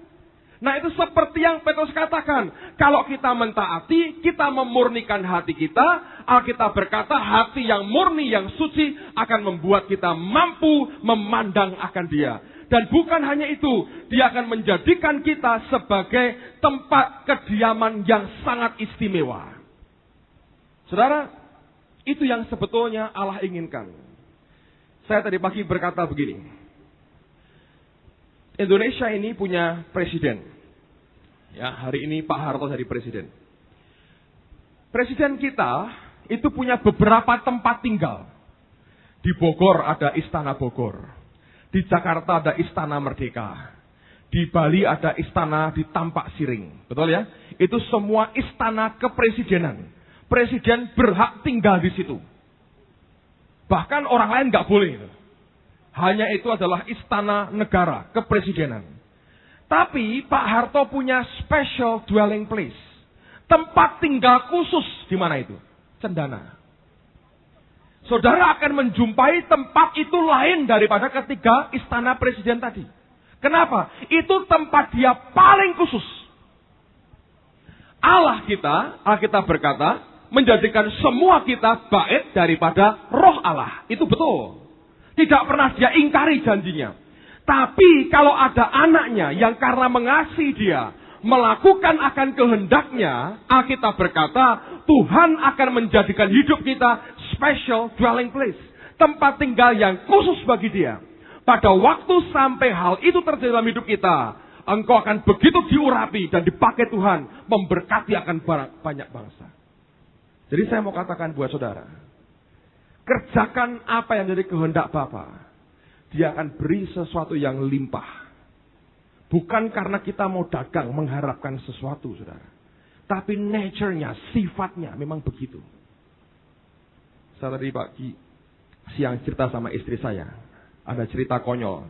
Nah itu seperti yang Petrus katakan. Kalau kita mentaati, kita memurnikan hati kita. Alkitab berkata hati yang murni, yang suci akan membuat kita mampu memandang akan dia. Dan bukan hanya itu, dia akan menjadikan kita sebagai tempat kediaman yang sangat istimewa. Saudara, itu yang sebetulnya Allah inginkan. Saya tadi pagi berkata begini. Indonesia ini punya presiden. Ya, hari ini Pak Harto jadi presiden. Presiden kita itu punya beberapa tempat tinggal. Di Bogor ada Istana Bogor. Di Jakarta ada Istana Merdeka. Di Bali ada istana di Tampak Siring. Betul ya? Itu semua istana kepresidenan. Presiden berhak tinggal di situ. Bahkan orang lain nggak boleh. Hanya itu adalah istana negara, kepresidenan. Tapi Pak Harto punya special dwelling place. Tempat tinggal khusus di mana itu? Cendana. Saudara akan menjumpai tempat itu lain daripada ketiga istana presiden tadi. Kenapa? Itu tempat dia paling khusus. Allah kita, Alkitab berkata, menjadikan semua kita bait daripada roh Allah. Itu betul. Tidak pernah dia ingkari janjinya. Tapi kalau ada anaknya yang karena mengasihi dia, melakukan akan kehendaknya, Alkitab berkata, Tuhan akan menjadikan hidup kita special dwelling place. Tempat tinggal yang khusus bagi dia. Pada waktu sampai hal itu terjadi dalam hidup kita, engkau akan begitu diurapi dan dipakai Tuhan, memberkati akan banyak bangsa. Jadi saya mau katakan buat saudara, kerjakan apa yang jadi kehendak Bapa. Dia akan beri sesuatu yang limpah. Bukan karena kita mau dagang mengharapkan sesuatu, saudara. Tapi nature-nya, sifatnya memang begitu. Saya tadi pagi siang cerita sama istri saya. Ada cerita konyol.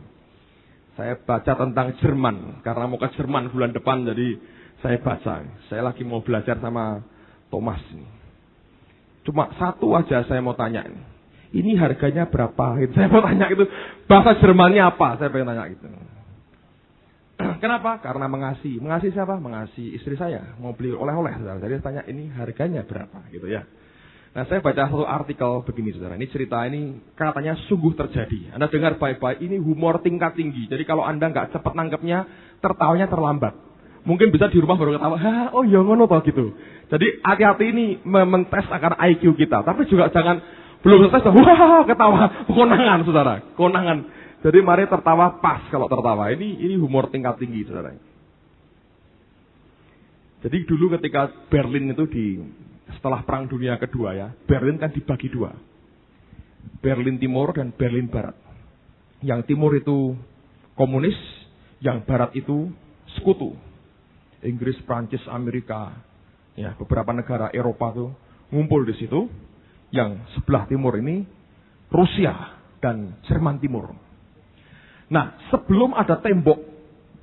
Saya baca tentang Jerman. Karena mau ke Jerman bulan depan, jadi saya baca. Saya lagi mau belajar sama Thomas ini. Cuma satu aja saya mau tanya ini. Ini harganya berapa? Saya mau tanya itu. Bahasa Jermannya apa? Saya pengen tanya gitu. Kenapa? Karena mengasihi. Mengasihi siapa? Mengasihi istri saya. Mau beli oleh-oleh. Saudara. Jadi saya tanya ini harganya berapa? Gitu ya. Nah saya baca satu artikel begini saudara. Ini cerita ini katanya sungguh terjadi. Anda dengar baik-baik. Ini humor tingkat tinggi. Jadi kalau Anda nggak cepat nangkepnya, tertawanya terlambat. Mungkin bisa di rumah baru ketawa. Oh ya ngono toh gitu. Jadi hati-hati ini mentes akan IQ kita. Tapi juga jangan belum selesai, wah ketawa, konangan saudara, konangan. Jadi mari tertawa pas kalau tertawa. Ini humor tingkat tinggi saudara. Jadi dulu ketika Berlin itu setelah Perang Dunia Kedua ya, Berlin kan dibagi dua. Berlin Timur dan Berlin Barat. Yang Timur itu komunis, yang Barat itu sekutu. Inggris, Prancis, Amerika, ya beberapa negara Eropa tuh ngumpul di situ. Yang sebelah timur ini Rusia dan Jerman Timur. Nah, sebelum ada tembok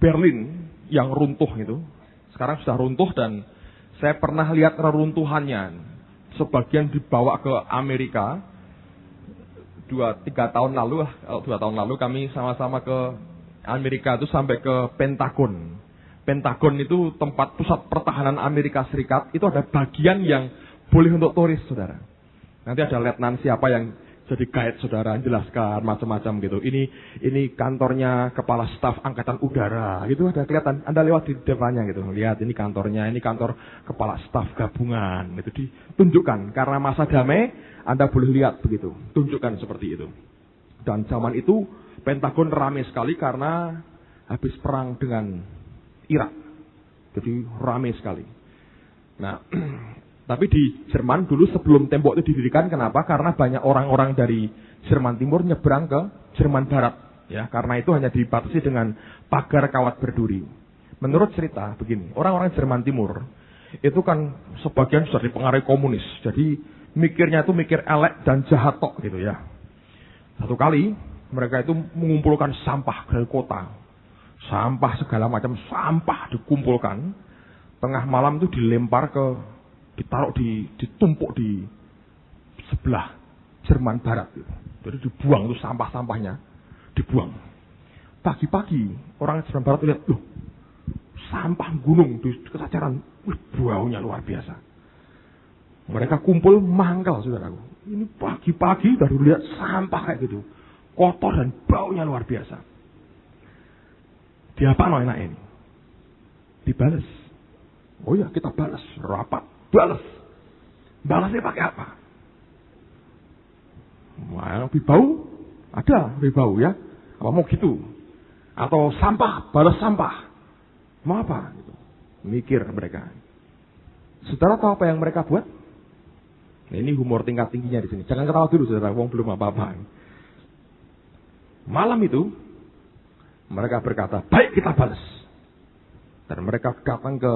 Berlin yang runtuh itu, sekarang sudah runtuh dan saya pernah lihat reruntuhannya. Sebagian dibawa ke Amerika. 2-3 tahun lalu, 2 tahun lalu kami sama-sama ke Amerika itu sampai ke Pentagon. Pentagon itu tempat pusat pertahanan Amerika Serikat. Itu ada bagian yang boleh untuk turis, saudara. Nanti ada letnan siapa yang jadi guide saudara, jelaskan macam-macam gitu. Ini kantornya kepala staf angkatan udara, gitu ada kelihatan. Anda lewat di depannya gitu, lihat ini kantornya, ini kantor kepala staf gabungan. Itu ditunjukkan karena masa damai, Anda boleh lihat begitu, tunjukkan seperti itu. Dan zaman itu Pentagon ramai sekali karena habis perang dengan Irak, jadi ramai sekali. Nah. Tapi di Jerman dulu sebelum tembok itu didirikan, kenapa? Karena banyak orang-orang dari Jerman Timur nyebrang ke Jerman Barat. Ya, karena itu hanya dibatasi dengan pagar kawat berduri. Menurut cerita begini, orang-orang Jerman Timur itu kan sebagian sudah dipengaruhi komunis. Jadi mikirnya itu mikir elek dan jahat tok gitu ya. Satu kali mereka itu mengumpulkan sampah dari kota. Sampah segala macam sampah dikumpulkan. Tengah malam itu dilempar ditaruh ditumpuk di sebelah Jerman Barat. Jadi dibuang itu sampah-sampahnya. Dibuang. Pagi-pagi orang Jerman Barat lihat, loh, sampah gunung di kesajaran. Wih, baunya luar biasa. Mereka kumpul mangkal, saudaraku. Ini pagi-pagi baru lihat sampah kayak gitu. Kotor dan baunya luar biasa. Diapa enak ini? Dibales. Oh ya, kita balas. Rapat. Balas. Balasnya pakai apa? Wah, lebih bau? Ada lebih bau ya. Apa mau gitu? Atau sampah, balas sampah. Mau apa? Gitu. Mikir mereka. Saudara tahu apa yang mereka buat? Nah, ini humor tingkat tingginya di sini. Jangan ketawa dulu, saudara. Wong belum apa-apa. Malam itu mereka berkata, baik kita balas. Dan mereka datang ke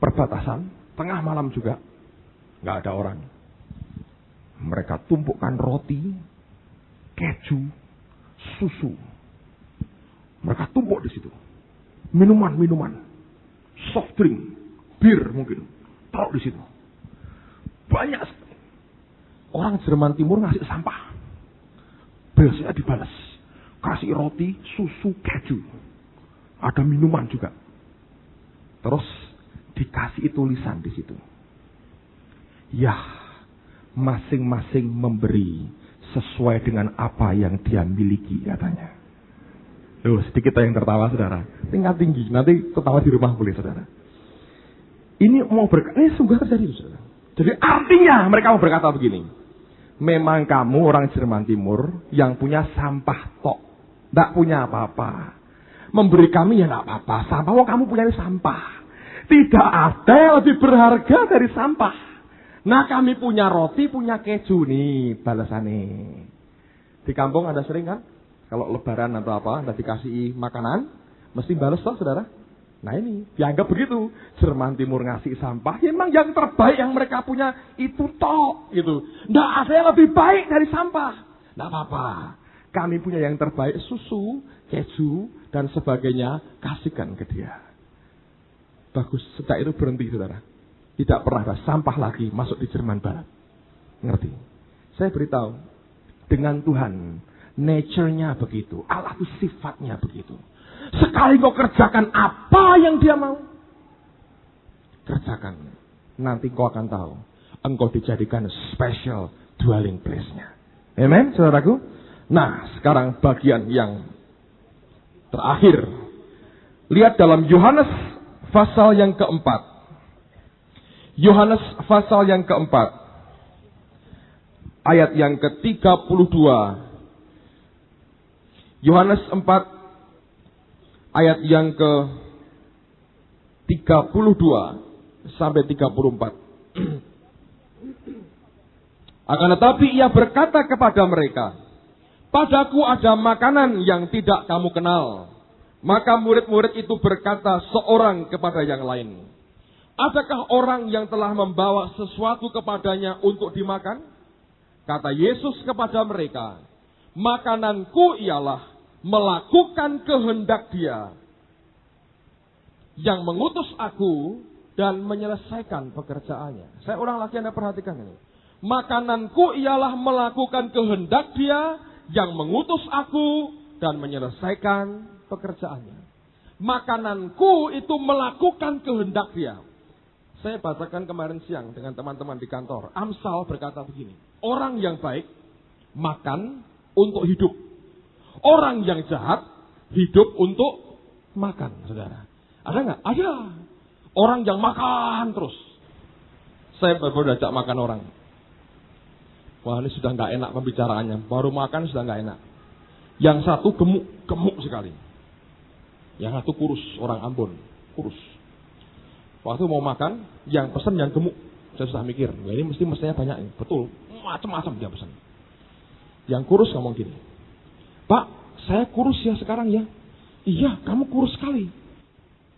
perbatasan, tengah malam juga, nggak ada orang. Mereka tumpukkan roti, keju, susu. Mereka tumpuk di situ. Minuman, soft drink, bir mungkin, taruh di situ. Banyak sekali. Orang Jerman Timur ngasih sampah. Biasanya dibalas. Kasih roti, susu, keju. Ada minuman juga. Terus dikasih tulisan di situ. Ya, masing-masing memberi sesuai dengan apa yang dia miliki, katanya. Loh, sedikit yang tertawa, saudara. Tingkat tinggi, nanti ketawa di rumah boleh, saudara. Ini mau ini sungguh terjadi, saudara. Jadi artinya mereka mau berkata begini. Memang kamu orang Jerman Timur yang punya sampah tok. Tidak punya apa-apa. Memberi kami ya tidak apa-apa. Sampah, kamu punya sampah. Tidak ada yang lebih berharga dari sampah. Nah, kami punya roti, punya keju nih balasannya. Di kampung ada sering kan? Kalau lebaran atau apa, Anda dikasih makanan, mesti balas toh, saudara? Nah ini, dianggap begitu. Jerman Timur ngasih sampah, ya memang yang terbaik yang mereka punya itu tok. Gitu. Nggak ada yang lebih baik dari sampah. Nggak apa-apa. Kami punya yang terbaik, susu, keju, dan sebagainya, kasihkan ke dia. Bagus, sejak itu berhenti, saudara. Tidak pernah ada sampah lagi masuk di Jerman Barat. Ngerti? Saya beritahu, dengan Tuhan, nature-nya begitu. Allah itu sifatnya begitu. Sekali kau kerjakan apa yang dia mau, kerjakan. Nanti kau akan tahu. Engkau dijadikan special dwelling place-nya. Amen, saudaraku? Nah, sekarang bagian yang terakhir. Lihat dalam Yohanes pasal yang keempat. Yohanes pasal yang keempat. Ayat yang ke-32. Yohanes 4 ayat yang ke-32 sampai 34. Akan tetapi ia berkata kepada mereka, padaku ada makanan yang tidak kamu kenal. Maka murid-murid itu berkata seorang kepada yang lain, adakah orang yang telah membawa sesuatu kepadanya untuk dimakan? Kata Yesus kepada mereka, makananku ialah melakukan kehendak Dia yang mengutus aku dan menyelesaikan pekerjaannya. Saya ulang lagi, Anda perhatikan ini. Makananku ialah melakukan kehendak Dia yang mengutus aku dan menyelesaikan pekerjaannya. Makananku itu melakukan kehendak Dia. Saya bacakan kemarin siang dengan teman-teman di kantor. Amsal berkata begini, orang yang baik makan untuk hidup. Orang yang jahat hidup untuk makan, saudara. Ada nggak? Ada. Orang yang makan terus. Saya baru ajak makan orang. Wah, ini sudah nggak enak pembicaraannya. Baru makan sudah nggak enak. Yang satu gemuk sekali. Yang satu kurus, orang Ambon, kurus. Waktu mau makan, yang pesan yang gemuk. Saya sudah mikir, ya ini mestinya banyak ini. Betul, macam-macam dia pesan. Yang kurus ngomong gini, Pak, saya kurus ya sekarang ya. Iya, kamu kurus sekali.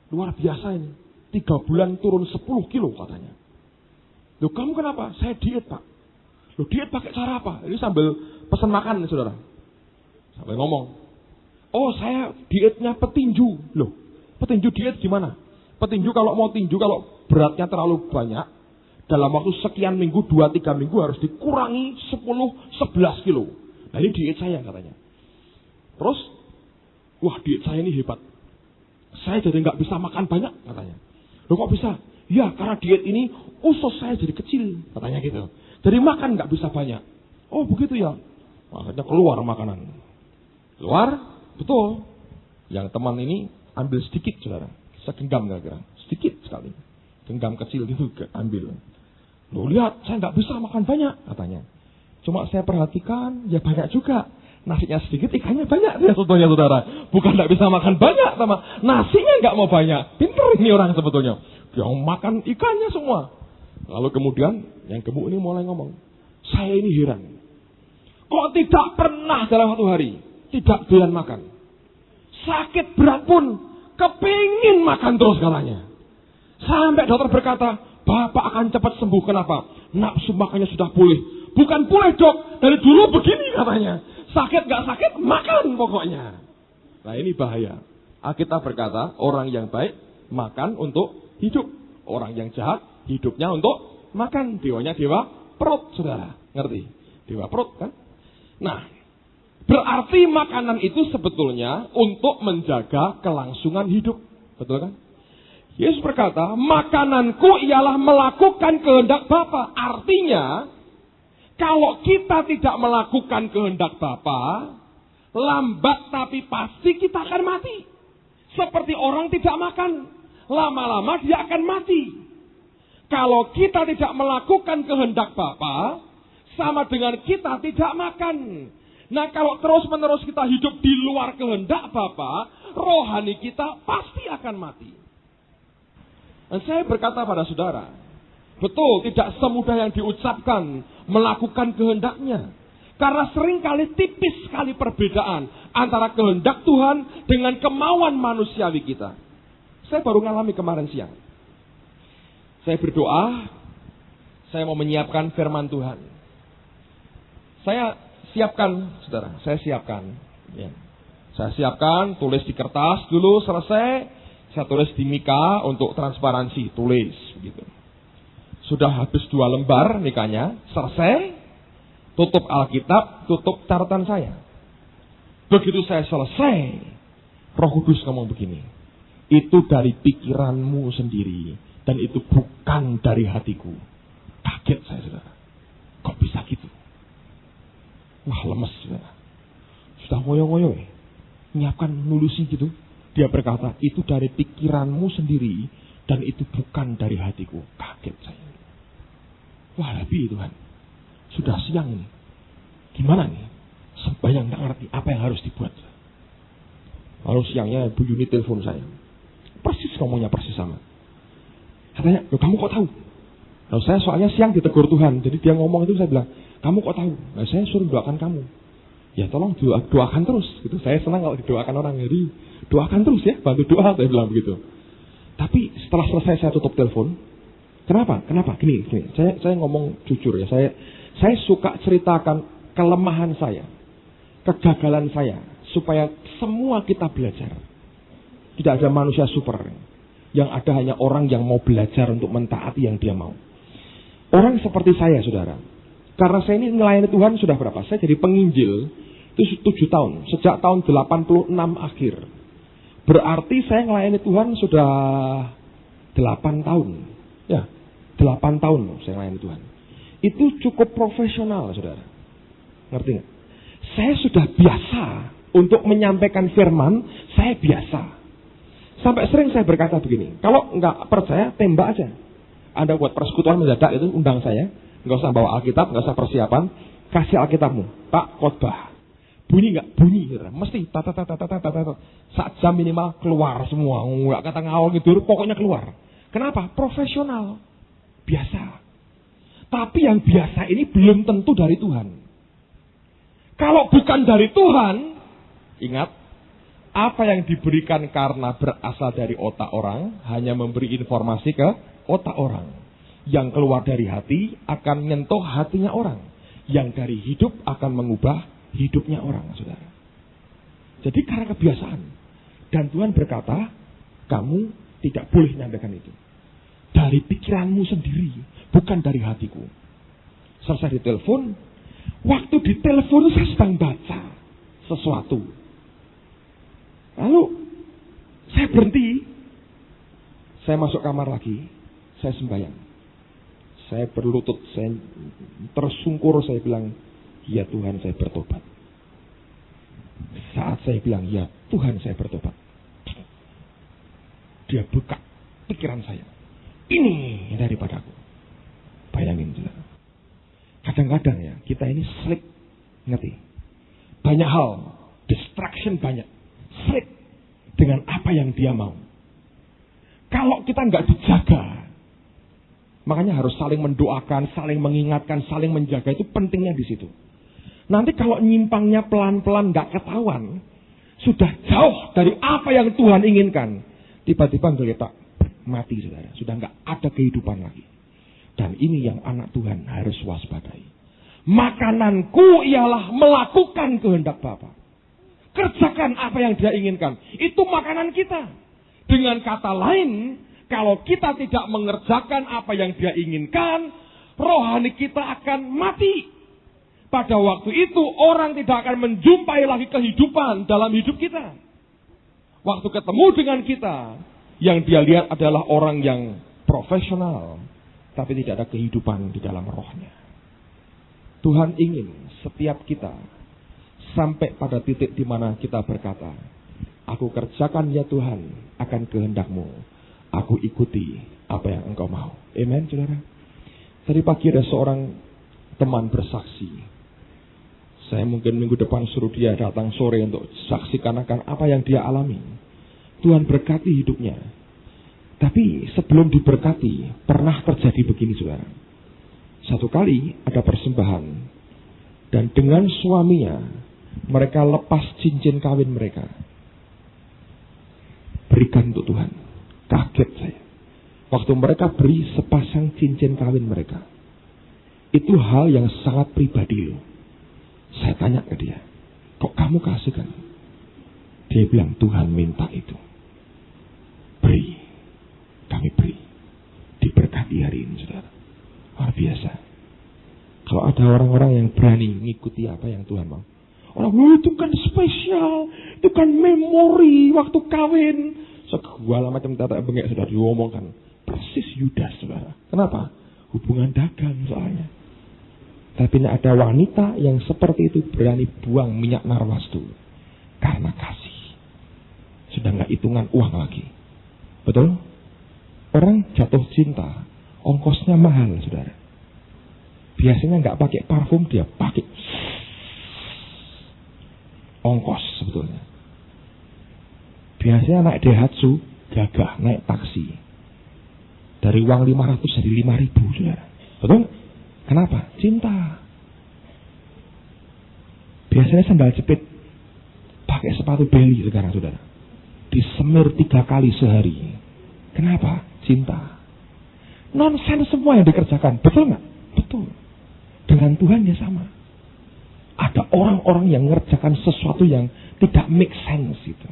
Luar biasa ini. 3 bulan turun 10 kilo katanya. Loh, kamu kenapa? Saya diet, Pak. Loh, diet pakai cara apa? Ini sambil pesan makan nih, saudara. Sambil ngomong. Oh, saya dietnya petinju. Loh, petinju diet gimana? Petinju kalau mau tinju, kalau beratnya terlalu banyak, dalam waktu sekian minggu, 2-3 minggu harus dikurangi 10-11 kilo. Nah ini diet saya katanya. Terus, wah diet saya ini hebat. Saya jadi nggak bisa makan banyak katanya. Loh kok bisa? Ya karena diet ini usus saya jadi kecil katanya gitu. Jadi makan nggak bisa banyak. Oh begitu ya. Makanya keluar makanan. Keluar, betul. Yang teman ini ambil sedikit saudara. Segenggam kira-kira. Sedikit sekali. Genggam kecil gitu ambil. Loh lihat, saya nggak bisa makan banyak katanya. Cuma saya perhatikan, ya banyak juga. Nasinya sedikit, ikannya banyak. Ya contohnya saudara. Bukan nggak bisa makan banyak, sama nasinya nggak mau banyak. Pinter ini orang sebetulnya. Dia makan ikannya semua. Lalu kemudian yang gemuk ini mulai ngomong. Saya ini heran. Kok tidak pernah dalam satu hari tidak doyan makan. Sakit berat pun kepingin makan terus katanya. Sampai dokter berkata, Bapak akan cepat sembuh. Kenapa? Nafsu makannya sudah pulih. Bukan pulih dok, dari dulu begini katanya. Sakit gak sakit, makan pokoknya. Nah ini bahaya. Alkitab berkata, orang yang baik makan untuk hidup. Orang yang jahat, hidupnya untuk makan. Dewanya dewa perut, saudara. Ngerti? Dewa perut kan? Nah, berarti makanan itu sebetulnya untuk menjaga kelangsungan hidup. Betul kan? Yesus berkata, makananku ialah melakukan kehendak Bapa. Artinya, kalau kita tidak melakukan kehendak Bapa, lambat tapi pasti kita akan mati. Seperti orang tidak makan, lama-lama dia akan mati. Kalau kita tidak melakukan kehendak Bapa, sama dengan kita tidak makan. Nah kalau terus-menerus kita hidup di luar kehendak Bapa, rohani kita pasti akan mati. Dan saya berkata pada saudara, betul tidak semudah yang diucapkan melakukan kehendaknya. Karena seringkali tipis sekali perbedaan antara kehendak Tuhan dengan kemauan manusiawi kita. Saya baru ngalami kemarin siang. Saya berdoa, saya mau menyiapkan firman Tuhan. Saya siapkan, saudara, saya siapkan. Ya. Saya siapkan, tulis di kertas dulu, selesai. Saya tulis di Mika untuk transparansi, tulis. Begitu. Sudah habis 2 lembar Mikanya, selesai. Tutup Alkitab, tutup catatan saya. Begitu saya selesai, Roh Kudus ngomong begini. Itu dari pikiranmu sendiri. Dan itu bukan dari hatiku. Kaget saya, saudara. Kok bisa gitu? Wah, lemes, saudara. Sudah ngoyo-ngoyo ya. Nyiapkan nulusi gitu. Dia berkata, itu dari pikiranmu sendiri. Dan itu bukan dari hatiku. Kaget saya. Wah, lebih Tuhan. Sudah siang ini. Gimana nih? Sembayang gak ngerti apa yang harus dibuat. Lalu siangnya Bu Yuni telepon saya. Persis ngomongnya persis sama. Katanya, loh kamu kok tahu? Lalu saya soalnya siang ditegur Tuhan. Jadi dia ngomong itu saya bilang, kamu kok tahu? Nah, saya suruh doakan kamu. Ya tolong doakan terus. Gitu. Saya senang kalau didoakan orang. Jadi doakan terus ya, bantu doa. Saya bilang begitu. Tapi setelah selesai saya tutup telepon. Kenapa? Gini. Saya ngomong jujur ya. Saya suka ceritakan kelemahan saya, kegagalan saya, supaya semua kita belajar. Tidak ada manusia super. Yang ada hanya orang yang mau belajar untuk mentaati yang dia mau. Orang seperti saya, saudara. Karena saya ini melayani Tuhan sudah berapa? Saya jadi penginjil itu 7 tahun. Sejak tahun 86 akhir. Berarti saya melayani Tuhan sudah 8 tahun. Ya, 8 tahun saya melayani Tuhan. Itu cukup profesional, saudara. Ngerti nggak? Saya sudah biasa untuk menyampaikan firman, saya biasa. Sampai sering saya berkata begini, kalau nggak percaya, tembak aja. Anda buat persekutuan mendadak itu, undang saya. Nggak usah bawa Alkitab, nggak usah persiapan. Kasih Alkitabmu. Pak, khotbah. Bunyi nggak? Bunyi. Mesti. Saat jam minimal keluar semua. Nggak kata ngawal gitu, pokoknya keluar. Kenapa? Profesional. Biasa. Tapi yang biasa ini belum tentu dari Tuhan. Kalau bukan dari Tuhan, ingat, apa yang diberikan karena berasal dari otak orang, hanya memberi informasi ke otak orang. Yang keluar dari hati akan menyentuh hatinya orang. Yang dari hidup akan mengubah hidupnya orang, saudara. Jadi karena kebiasaan. Dan Tuhan berkata, kamu tidak boleh menyampaikan itu. Dari pikiranmu sendiri, bukan dari hatiku. Selesai ditelepon, waktu ditelepon saya sedang baca sesuatu. Lalu saya berhenti, saya masuk kamar lagi, saya sembahyang. Saya berlutut, saya tersungkur, saya bilang, ya Tuhan saya bertobat. Saat saya bilang, ya Tuhan saya bertobat, dia buka pikiran saya. Ini daripadaku. Bayangin saudara. Kadang-kadang ya, kita ini slick, ngerti? Banyak hal, distraction banyak. Slick dengan apa yang dia mau. Kalau kita nggak dijaga, makanya harus saling mendoakan, saling mengingatkan, saling menjaga, itu pentingnya di situ. Nanti kalau nyimpangnya pelan-pelan nggak ketahuan, sudah jauh dari apa yang Tuhan inginkan, tiba-tiba geletak mati saudara, sudah nggak ada kehidupan lagi. Dan ini yang anak Tuhan harus waspadai. Makananku ialah melakukan kehendak Bapa. Kerjakan apa yang Dia inginkan. Itu makanan kita. Dengan kata lain, kalau kita tidak mengerjakan apa yang Dia inginkan, rohani kita akan mati. Pada waktu itu orang tidak akan menjumpai lagi kehidupan dalam hidup kita. Waktu ketemu dengan kita, yang dia lihat adalah orang yang profesional, tapi tidak ada kehidupan di dalam rohnya. Tuhan ingin setiap kita sampai pada titik di mana kita berkata, aku kerjakan ya Tuhan akan kehendak-Mu. Aku ikuti apa yang Engkau mau. Amen, saudara. Tadi pagi ada seorang teman bersaksi. Saya mungkin minggu depan suruh dia datang sore untuk saksikan akan apa yang dia alami. Tuhan berkati hidupnya. Tapi sebelum diberkati, pernah terjadi begini saudara. Satu kali ada persembahan. Dan dengan suaminya, mereka lepas cincin kawin mereka. Berikan untuk Tuhan. Kaget saya. Waktu mereka beri sepasang cincin kawin mereka. Itu hal yang sangat pribadi loh. Saya tanya ke dia, kok kamu kasihkan? Dia bilang, Tuhan minta itu. Beri. Kami beri. Diberkati hari ini, saudara. Luar biasa. Kalau ada orang-orang yang berani mengikuti apa yang Tuhan mau. Orang, itu kan spesial. Itu kan memori waktu kawin. Segala macam tata bengek sudah diomongkan. Persis Yudas, saudara. Kenapa? Hubungan dagang soalnya. Tapi ada wanita yang seperti itu berani buang minyak narwastu. Karena kasih. Sudah nggak hitungan uang lagi. Betul? Orang jatuh cinta. Ongkosnya mahal, saudara. Biasanya nggak pakai parfum, dia pakai. Ongkos sebetulnya. Biasanya naik Daihatsu, gagah, naik taksi. Dari uang 500 jadi 5.000, saudara. Betul? Kenapa? Cinta. Biasanya sandal jepit, pakai sepatu beli sekarang, saudara. Disemir 3 kali sehari. Kenapa? Cinta. Nonsense semua yang dikerjakan. Betul nggak? Betul. Dengan Tuhan ya sama. Ada orang-orang yang mengerjakan sesuatu yang tidak make sense itu.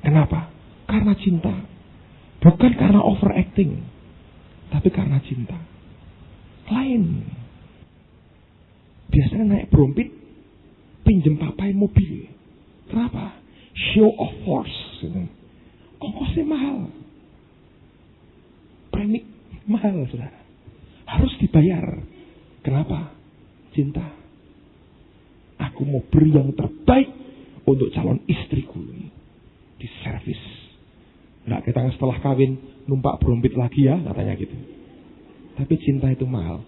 Kenapa? Karena cinta. Bukan karena overacting. Tapi karena cinta. Lain. Biasanya naik brompit, pinjem papai mobil. Kenapa? Show of force. Ongkosnya mahal. Premi mahal, saudara. Harus dibayar. Kenapa? Cinta. Aku mau beri yang terbaik untuk calon istriku. Di servis. Nggak kita setelah kawin numpak brompit lagi ya, katanya gitu. Tapi cinta itu mahal.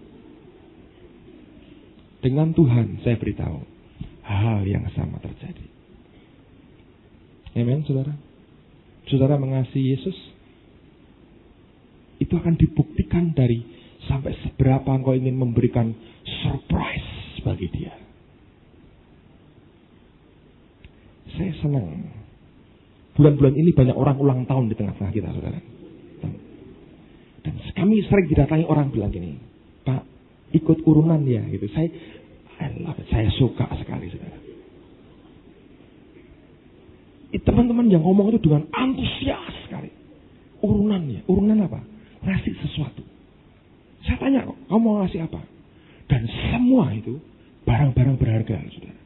Dengan Tuhan saya beritahu, hal yang sama terjadi. Amen, saudara. Saudara mengasihi Yesus, itu akan dibuktikan dari sampai seberapa engkau ingin memberikan surprise bagi Dia. Saya senang. Bulan-bulan ini banyak orang ulang tahun di tengah-tengah kita, saudara. Dan kami sering didatangi orang bilang gini, Pak, ikut urunan ya, gitu. Saya suka sekali, saudara. Teman-teman yang ngomong itu dengan antusias sekali. Urunan apa? Ngasih sesuatu. Saya tanya, kamu mau ngasih apa? Dan semua itu barang-barang berharga, saudara.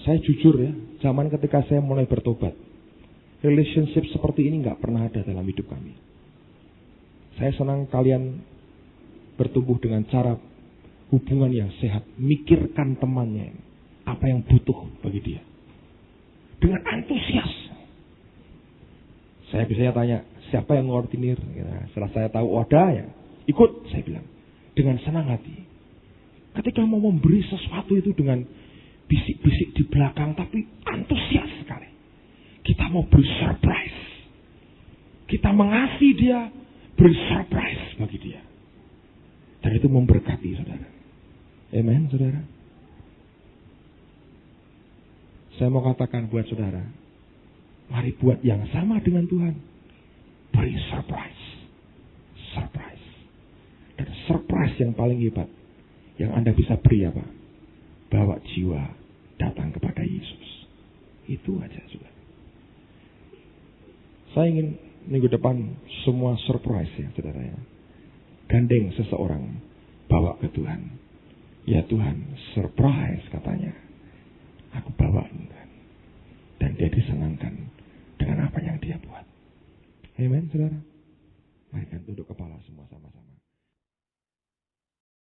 Saya jujur ya, zaman ketika saya mulai bertobat, relationship seperti ini nggak pernah ada dalam hidup kami. Saya senang kalian bertumbuh dengan cara hubungan yang sehat. Mikirkan temannya, apa yang butuh bagi dia. Dengan antusias. Saya biasanya tanya, siapa yang ngordinir? Setelah saya tahu, ada ya, ikut, saya bilang. Dengan senang hati. Ketika mau memberi sesuatu itu dengan bisik-bisik di belakang, tapi antusias sekali. Kita mau beri surprise. Kita mengasihi dia, beri surprise bagi dia. Dan itu memberkati, saudara. Amen, saudara. Saya mau katakan buat saudara, mari buat yang sama dengan Tuhan. Beri surprise. Surprise. Dan surprise yang paling hebat, yang Anda bisa beri apa? Bawa jiwa datang kepada Yesus. Itu aja, saudara. Saya ingin minggu depan semua surprise ya, saudara ya. Gandeng seseorang, bawa ke Tuhan. Ya Tuhan, surprise katanya. Aku bawa Tuhan. Dan dia disenangkan dengan apa yang dia buat. Amen, saudara. Mari kita tunduk kepala semua sama-sama.